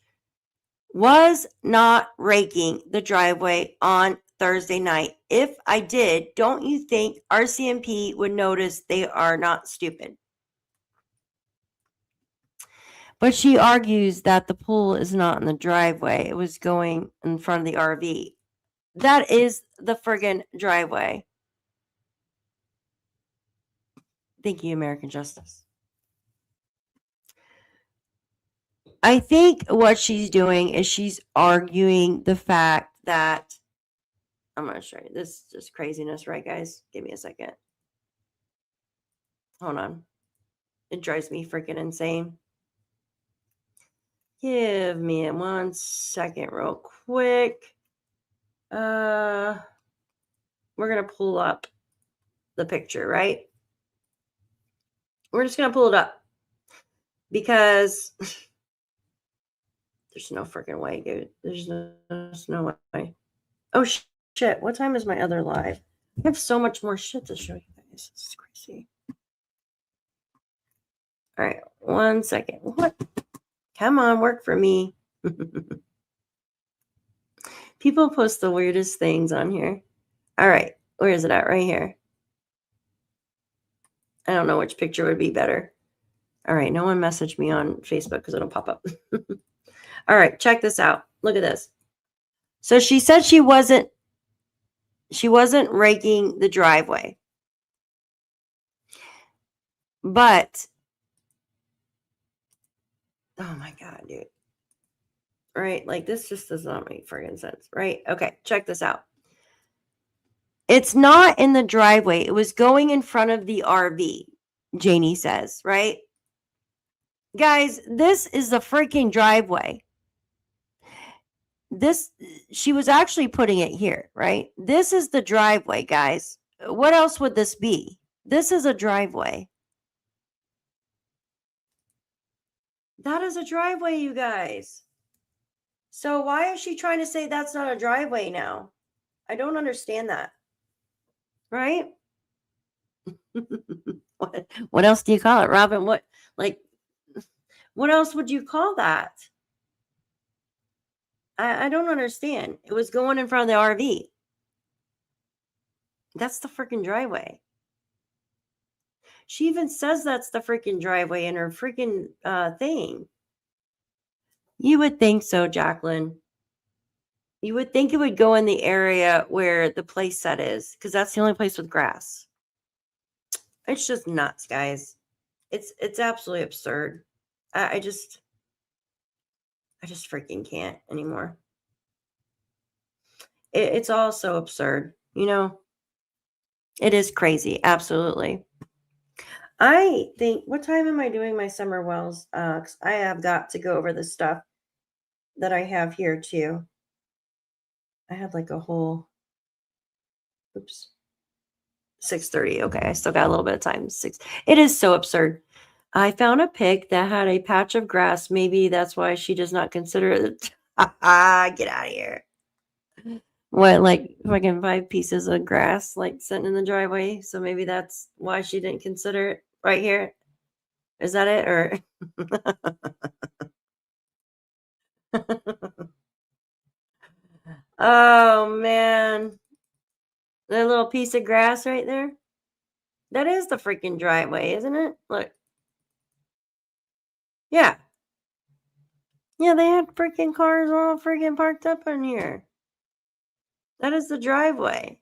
Was not raking the driveway on Thursday night. If I did, don't you think RCMP would notice? They are not stupid. But she argues that the pool is not in the driveway. It was going in front of the RV. That is the friggin' driveway. Thank you, American Justice. I think what she's doing is she's arguing the fact that I'm going to show you. This is just craziness, right, guys? Give me a second. Hold on. It drives me freaking insane. Give me 1 second real quick. We're going to pull up the picture, right? We're just going to pull it up because there's no freaking way, dude. There's no way. Oh, shit. What time is my other live? I have so much more shit to show you guys. This is crazy. All right. 1 second. What? Come on, work for me. People post the weirdest things on here. All right. Where is it at? Right here. I don't know which picture would be better. All right. No one messaged me on Facebook because it'll pop up. All right. Check this out. Look at this. So she said she wasn't raking the driveway. But oh my God, dude. Right? Like this just does not make friggin' sense. Right? Okay. Check this out. It's not in the driveway. It was going in front of the RV, Janie says, right? Guys, this is the freaking driveway. She was actually putting it here, right? This is the driveway, guys. What else would this be? This is a driveway. That is a driveway, you guys. So why is she trying to say that's not a driveway now? I don't understand that. Right? What else do you call it, Robin? What else would you call that? I don't understand. It was going in front of the RV. That's the freaking driveway. She even says that's the freaking driveway in her freaking thing. You would think so, Jacqueline. You would think it would go in the area where the play set is, because that's the only place with grass. It's just nuts, guys. It's absolutely absurd. I just freaking can't anymore. It's all so absurd, you know. It is crazy, absolutely. I think, what time am I doing my summer wells? 'Cause I have got to go over the stuff that I have here too. I had like a whole, oops, 6:30. Okay, I still got a little bit of time. It is so absurd. I found a pig that had a patch of grass. Maybe that's why she does not consider it. Get out of here. What, like fucking 5 pieces of grass like sitting in the driveway? So maybe that's why she didn't consider it right here. Is that it? Or oh man. That little piece of grass right there. That is the freaking driveway, isn't it? Look. Yeah. Yeah, they had freaking cars all freaking parked up in here. That is the driveway.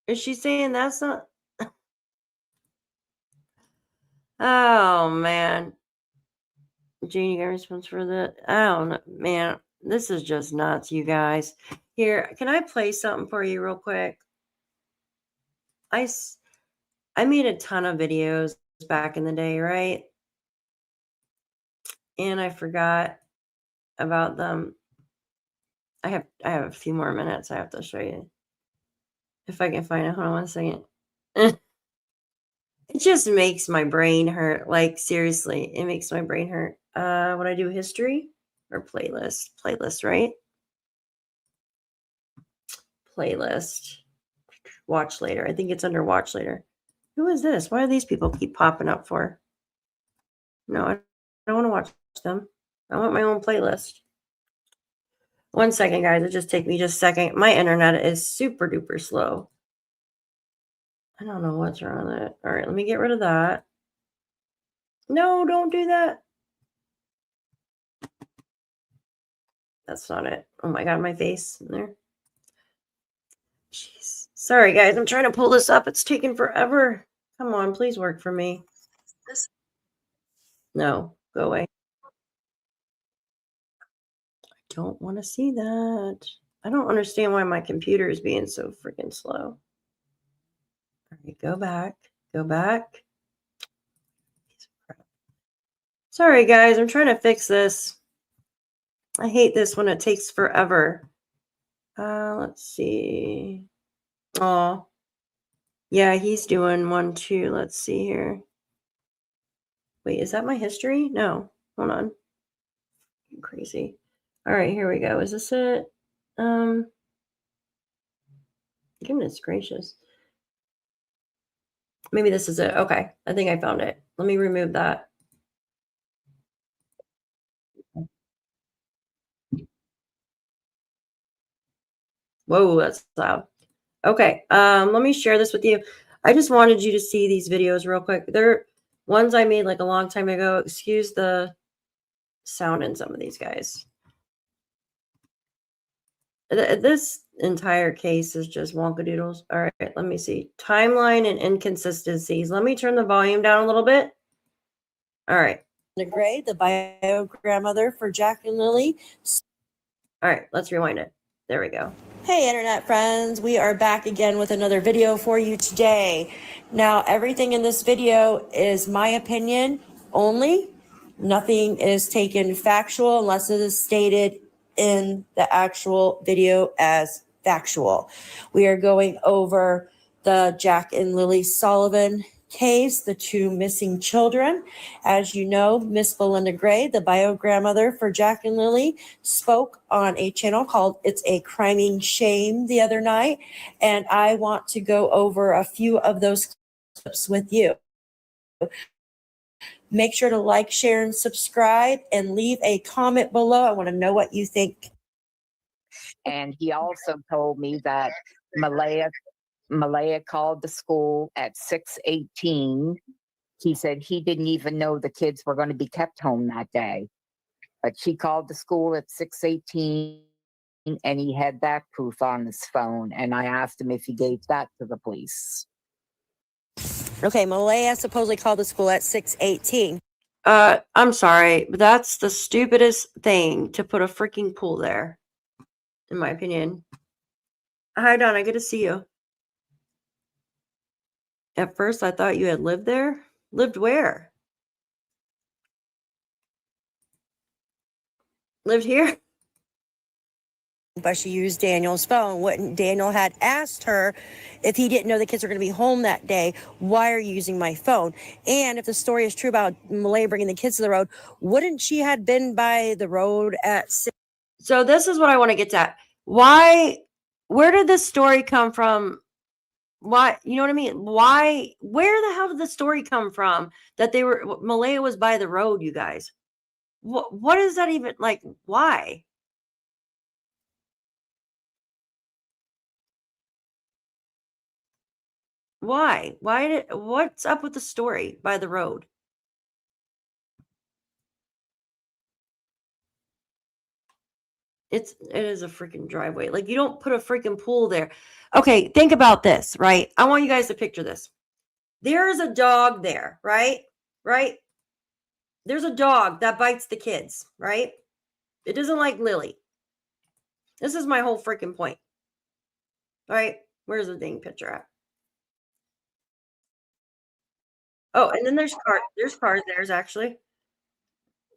Is she saying that's not? Oh man. Janie got a response for that. I don't know, man. This is just nuts, you guys. Here, can I play something for you real quick? I made a ton of videos back in the day, right? And I forgot about them. I have a few more minutes I have to show you. If I can find it. Hold on 1 second. It just makes my brain hurt. Like seriously, it makes my brain hurt. When I do history or playlist? Playlist, right? Playlist. Watch later. I think it's under watch later. Who is this? Why do these people keep popping up for? No, I don't want to watch them. I want my own playlist. 1 second, guys. It just take me just a second. My internet is super duper slow. I don't know what's wrong with it. All right, let me get rid of that. No, don't do that. That's not it. Oh my God, my face in there. Jeez. Sorry, guys. I'm trying to pull this up. It's taking forever. Come on, please work for me. No, go away. I don't want to see that. I don't understand why my computer is being so freaking slow. All right, go back. Go back. Sorry, guys. I'm trying to fix this. I hate this when it takes forever. Let's see. Oh, yeah, he's doing one too. Let's see here. Wait, is that my history? No, hold on. I'm crazy. All right, here we go. Is this it? Goodness gracious. Maybe this is it. Okay, I think I found it. Let me remove that. Whoa, that's loud. Okay, let me share this with you. I just wanted you to see these videos real quick. They're ones I made like a long time ago. Excuse the sound in some of these guys. This entire case is just wonkadoodles. All right, let me see. Timeline and inconsistencies. Let me turn the volume down a little bit. All right. Gray, the bio grandmother for Jack and Lilly. All right, let's rewind it. There we go. Hey, internet friends. We are back again with another video for you today. Now, everything in this video is my opinion only. Nothing is taken factual unless it is stated in the actual video as factual. We are going over the Jack and Lilly Sullivan case, the two missing children. As you know, Miss Belinda Gray, the bio grandmother for Jack and Lilly, spoke on a channel called It's a Criming Shame the other night, and I want to go over a few of those clips with you. Make sure to like, share, and subscribe, and leave a comment below. I want to know what you think. And he also told me that Malaya called the school at 6:18. He said he didn't even know the kids were going to be kept home that day. But she called the school at 6:18, and he had that proof on his phone. And I asked him if he gave that to the police. Okay, Malaya supposedly called the school at 6:18. I'm sorry, but that's the stupidest thing to put a freaking pool there, in my opinion. Hi, Donna, good to see you. At first, I thought you had lived there. Lived where? Lived here? But she used Daniel's phone. What Daniel had asked her if he didn't know the kids were going to be home that day, why are you using my phone? And if the story is true about Malay bringing the kids to the road, wouldn't she had been by the road at 6? So this is what I want to get at. Why, where did this story come from? Why, you know what I mean? Why, where the hell did the story come from that they were, Malaya was by the road, you guys? What is that even, like, why? Why? What's up with the story by the road? It is a freaking driveway. Like, you don't put a freaking pool there. Okay, think about this, right? I want you guys to picture this. There's a dog there, right? Right? There's a dog that bites the kids, right? It doesn't like Lily. This is my whole freaking point. Right? Where's the dang picture at? Oh, and then there's cars there's actually.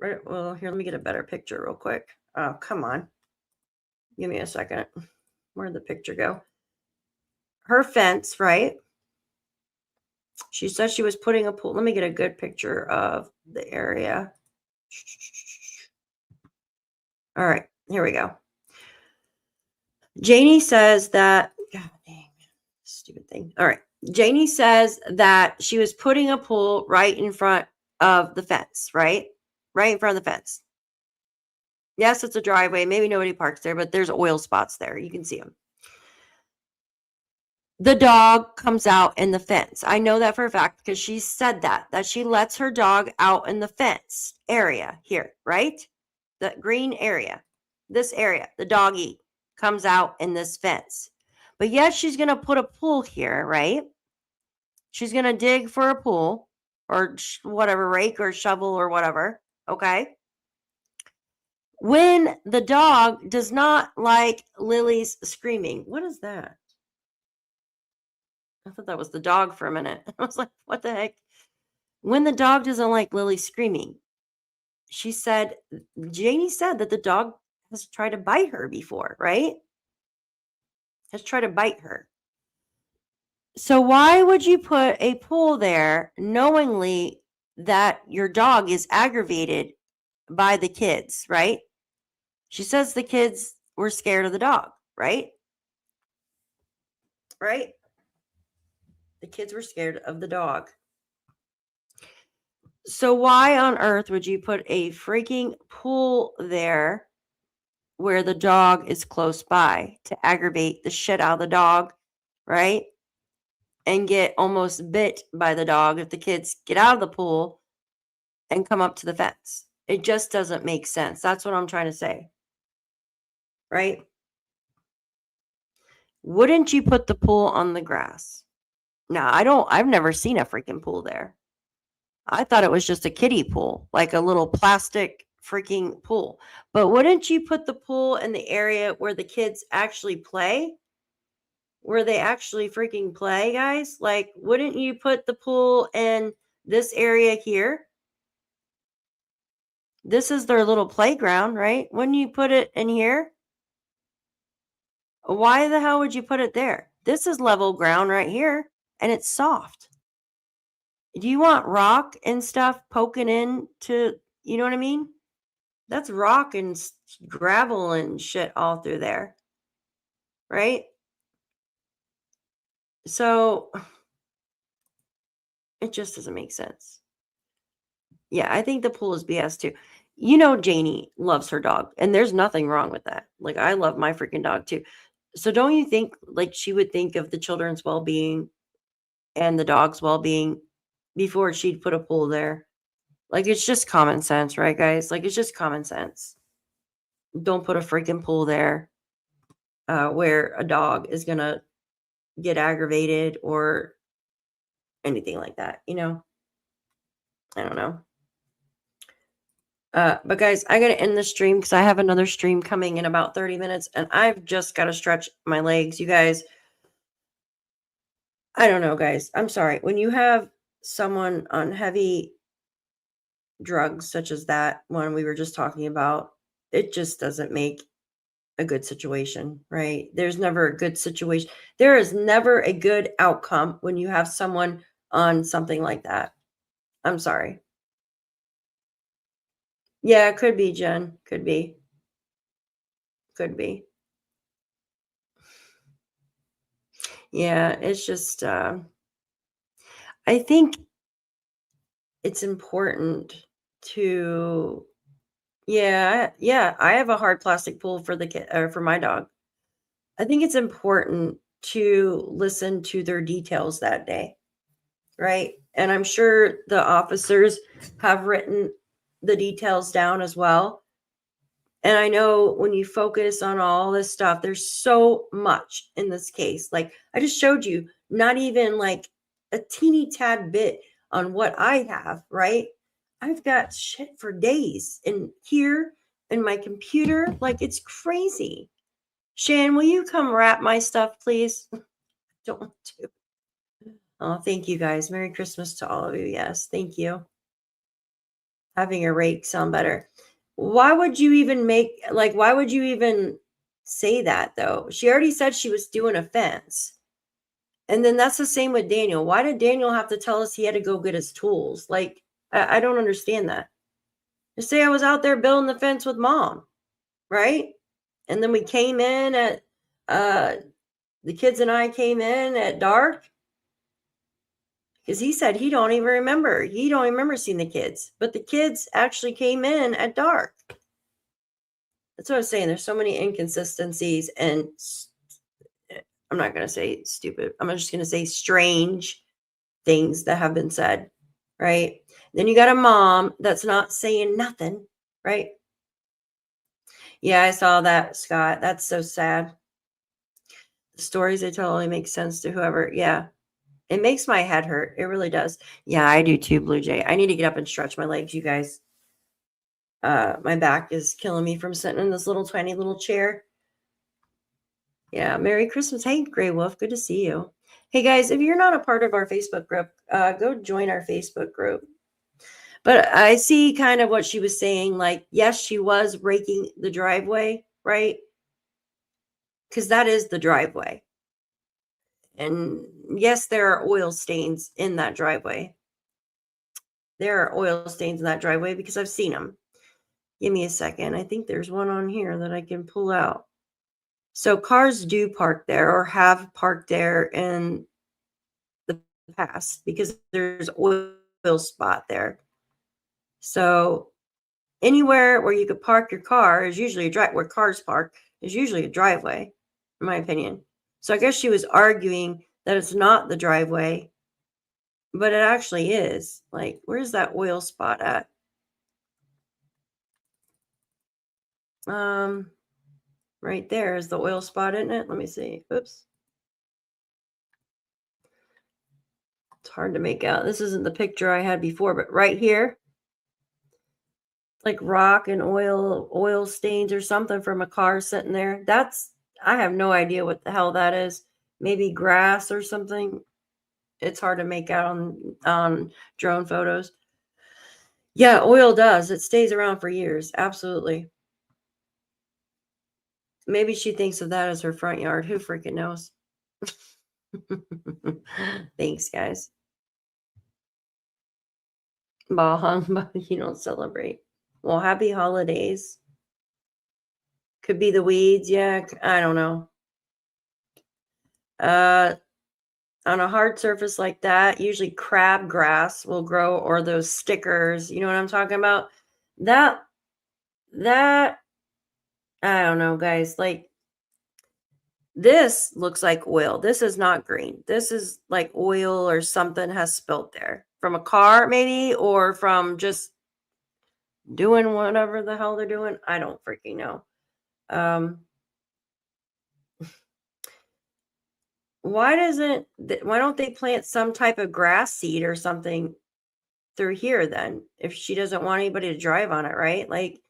Right. Well, here, let me get a better picture real quick. Oh, come on. Give me a second. Where'd the picture go? Her fence, right? She said she was putting a pool. Let me get a good picture of the area. All right, here we go. Janie says that, God dang, stupid thing. All right. Janie says that she was putting a pool right in front of the fence, right? Right in front of the fence. Yes, it's a driveway. Maybe nobody parks there, but there's oil spots there. You can see them. The dog comes out in the fence. I know that for a fact because she said that she lets her dog out in the fence area here, right? The green area, this area, the doggy comes out in this fence. But yes, she's going to put a pool here, right? She's going to dig for a pool or whatever, rake or shovel or whatever, okay? When the dog does not like Lily's screaming. What is that? I thought that was the dog for a minute. I was like, what the heck? When the dog doesn't like Lily screaming, Janie said that the dog has tried to bite her before, right? Has tried to bite her. So why would you put a pool there knowingly that your dog is aggravated by the kids, right? She says the kids were scared of the dog, right? Right? The kids were scared of the dog. So why on earth would you put a freaking pool there where the dog is close by to aggravate the shit out of the dog, right? And get almost bit by the dog if the kids get out of the pool and come up to the fence. It just doesn't make sense. That's what I'm trying to say. Right? Wouldn't you put the pool on the grass? Now, I've never seen a freaking pool there. I thought it was just a kiddie pool, like a little plastic freaking pool. But wouldn't you put the pool in the area where the kids actually play? Where they actually freaking play, guys? Like, wouldn't you put the pool in this area here? This is their little playground, right? Wouldn't you put it in here? Why the hell would you put it there? This is level ground right here, and it's soft. Do you want rock and stuff poking into, you know what I mean? That's rock and gravel and shit all through there, right? So it just doesn't make sense. Yeah, I think the pool is BS too. You know, Janie loves her dog, and there's nothing wrong with that. Like, I love my freaking dog too. So don't you think like she would think of the children's well-being and the dog's well-being before she'd put a pool there? Like, it's just common sense, right, guys? Like, it's just common sense. Don't put a freaking pool there where a dog is going to get aggravated or anything like that, you know? I don't know. But guys, I got to end the stream because I have another stream coming in about 30 minutes and I've just got to stretch my legs. You guys, I don't know, guys. I'm sorry. When you have someone on heavy drugs, such as that one we were just talking about, it just doesn't make a good situation, right? There's never a good situation. There is never a good outcome when you have someone on something like that. I'm sorry. Yeah, it could be, Jen. Could be. Could be. Yeah, it's just, I think it's important to, yeah, I have a hard plastic pool for the kid or for my dog. I think it's important to listen to their details that day, right? And I'm sure the officers have written the details down as well. And I know when you focus on all this stuff, there's so much in this case. Like, I just showed you not even like a teeny tad bit on what I have, right? I've got shit for days in here in my computer. Like, it's crazy. Shan, will you come wrap my stuff, please? Don't want to. Oh, thank you guys. Merry Christmas to all of you. Yes, thank you. Having a rake sound better. Why would you even why would you even say that though? She already said she was doing a fence. And then that's the same with Daniel. Why did Daniel have to tell us he had to go get his tools? Like, I don't understand that. Just say I was out there building the fence with mom, right? And then we came in at, the kids and I came in at dark. Because he said he don't even remember. He don't even remember seeing the kids. But the kids actually came in at dark. That's what I'm saying. There's so many inconsistencies and I'm not going to say stupid. I'm just going to say strange things that have been said, right? Then you got a mom that's not saying nothing, right? Yeah, I saw that, Scott. That's so sad. The stories, they totally make sense to whoever. Yeah. It makes my head hurt. It really does. Yeah, I do too, Blue Jay. I need to get up and stretch my legs, you guys. My back is killing me from sitting in this little tiny little chair. Yeah, Merry Christmas. Hey, Gray Wolf, good to see you. Hey, guys, if you're not a part of our Facebook group, go join our Facebook group. But I see kind of what she was saying. Like, yes, she was raking the driveway, right? Because that is the driveway. And yes, there are oil stains in that driveway. There are oil stains in that driveway because I've seen them. Give me a second. I think there's one on here that I can pull out. So cars do park there or have parked there in the past because there's oil spot there. So Anywhere where you could park your car is usually a drive. Where cars park is usually a driveway, in my opinion. So I guess she was arguing that it's not the driveway, but it actually is. Like, where's that oil spot at? Right there is the oil spot, isn't it? Let me see. Oops. It's hard to make out. This isn't the picture I had before, but right here, like rock and oil stains or something from a car sitting there. I have no idea what the hell that is. Maybe grass or something. It's hard to make out on drone photos. Yeah, oil does. It stays around for years. Absolutely. Maybe she thinks of that as her front yard. Who freaking knows? Thanks, guys. Bah humbug, you don't celebrate. Well, happy holidays. Could be the weeds. Yeah, I don't know. On a hard surface like that, usually crabgrass will grow, or those stickers. You know what I'm talking about? That I don't know, guys. Like, this looks like oil. This is not green. This is like oil or something has spilt there from a car, maybe, or from just doing whatever the hell they're doing. I don't freaking know. Why don't they plant some type of grass seed or something through here then, if she doesn't want anybody to drive on it, right? Like,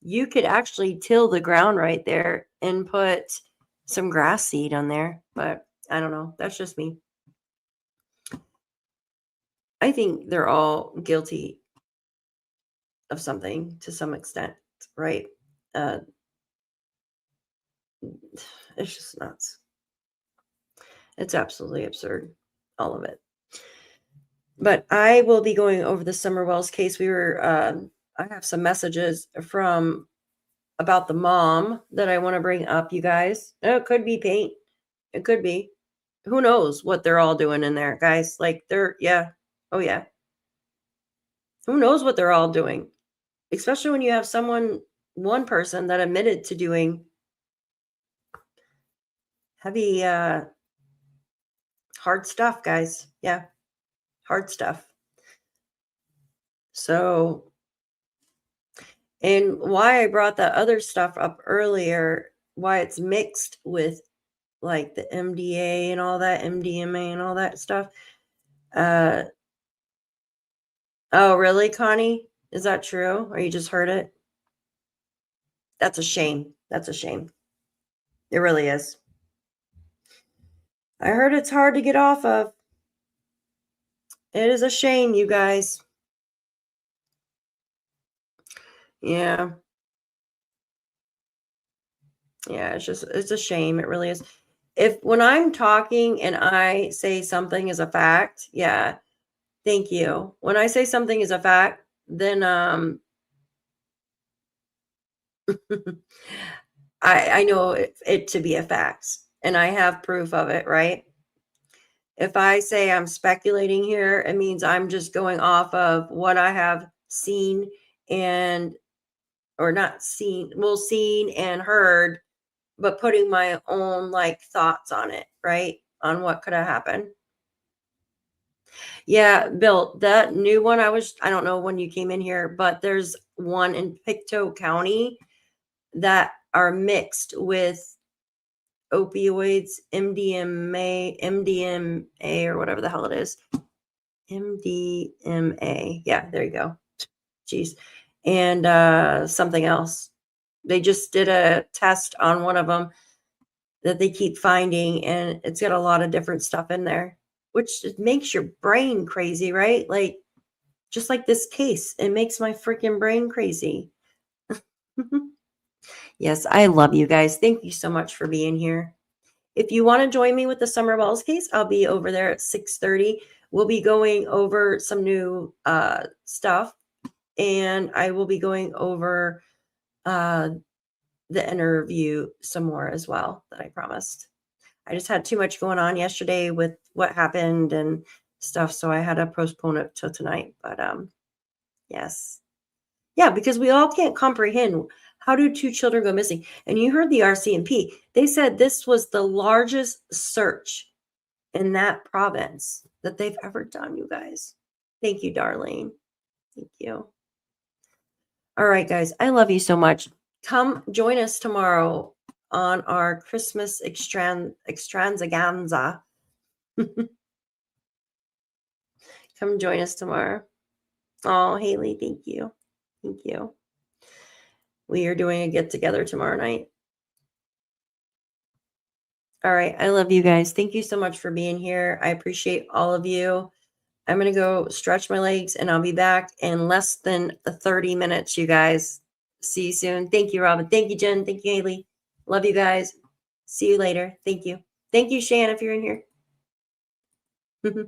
you could actually till the ground right there and put some grass seed on there, but I don't know. That's just me. I think they're all guilty of something to some extent, right? It's just nuts. It's absolutely absurd, all of it. But I will be going over the Summer Wells case. I have some messages about the mom that I want to bring up, you guys. It could be paint. It could be. Who knows what they're all doing in there, guys? Like, yeah. Oh, yeah. Who knows what they're all doing? Especially when you have one person that admitted to doing heavy, hard stuff, guys. Yeah. Hard stuff. So, and why I brought that other stuff up earlier, why it's mixed with like the MDA and all that, MDMA and all that stuff. Oh, really, Connie? Is that true? Or you just heard it? That's a shame. That's a shame. It really is. I heard it's hard to get off of. It is a shame, you guys. Yeah. Yeah, it's a shame. It really is. When I'm talking and I say something is a fact, yeah, thank you. When I say something is a fact, then I know it to be a fact, and I have proof of it, right? If I say I'm speculating here, it means I'm just going off of what I have seen or not seen, seen and heard, but putting my own like thoughts on it, right? On what could have happened. Yeah, Bill, that new one, I don't know when you came in here, but there's one in PICTOU County that are mixed with opioids, MDMA, or whatever the hell it is. MDMA. Yeah, there you go. Jeez. And something else. They just did a test on one of them that they keep finding, and it's got a lot of different stuff in there, which makes your brain crazy, right? Like, just like this case, it makes my freaking brain crazy. Yes, I love you guys. Thank you so much for being here. If you want to join me with the Summer Wells case, I'll be over there at 6:30. We'll be going over some new stuff, and I will be going over the interview some more as well that I promised. I just had too much going on yesterday with what happened and stuff, so I had to postpone it till tonight. But yes. Yeah, because we all can't comprehend how do 2 children go missing. And you heard the RCMP. They said this was the largest search in that province that they've ever done, you guys. Thank you, Darlene. Thank you. All right, guys. I love you so much. Come join us tomorrow on our Christmas extravaganza. Come join us tomorrow. Oh, Haley, thank you. Thank you. We are doing a get together tomorrow night. All right. I love you guys. Thank you so much for being here. I appreciate all of you. I'm going to go stretch my legs and I'll be back in less than 30 minutes, you guys. See you soon. Thank you, Robin. Thank you, Jen. Thank you, Haley. Love you guys. See you later. Thank you. Thank you, Shan, if you're in here.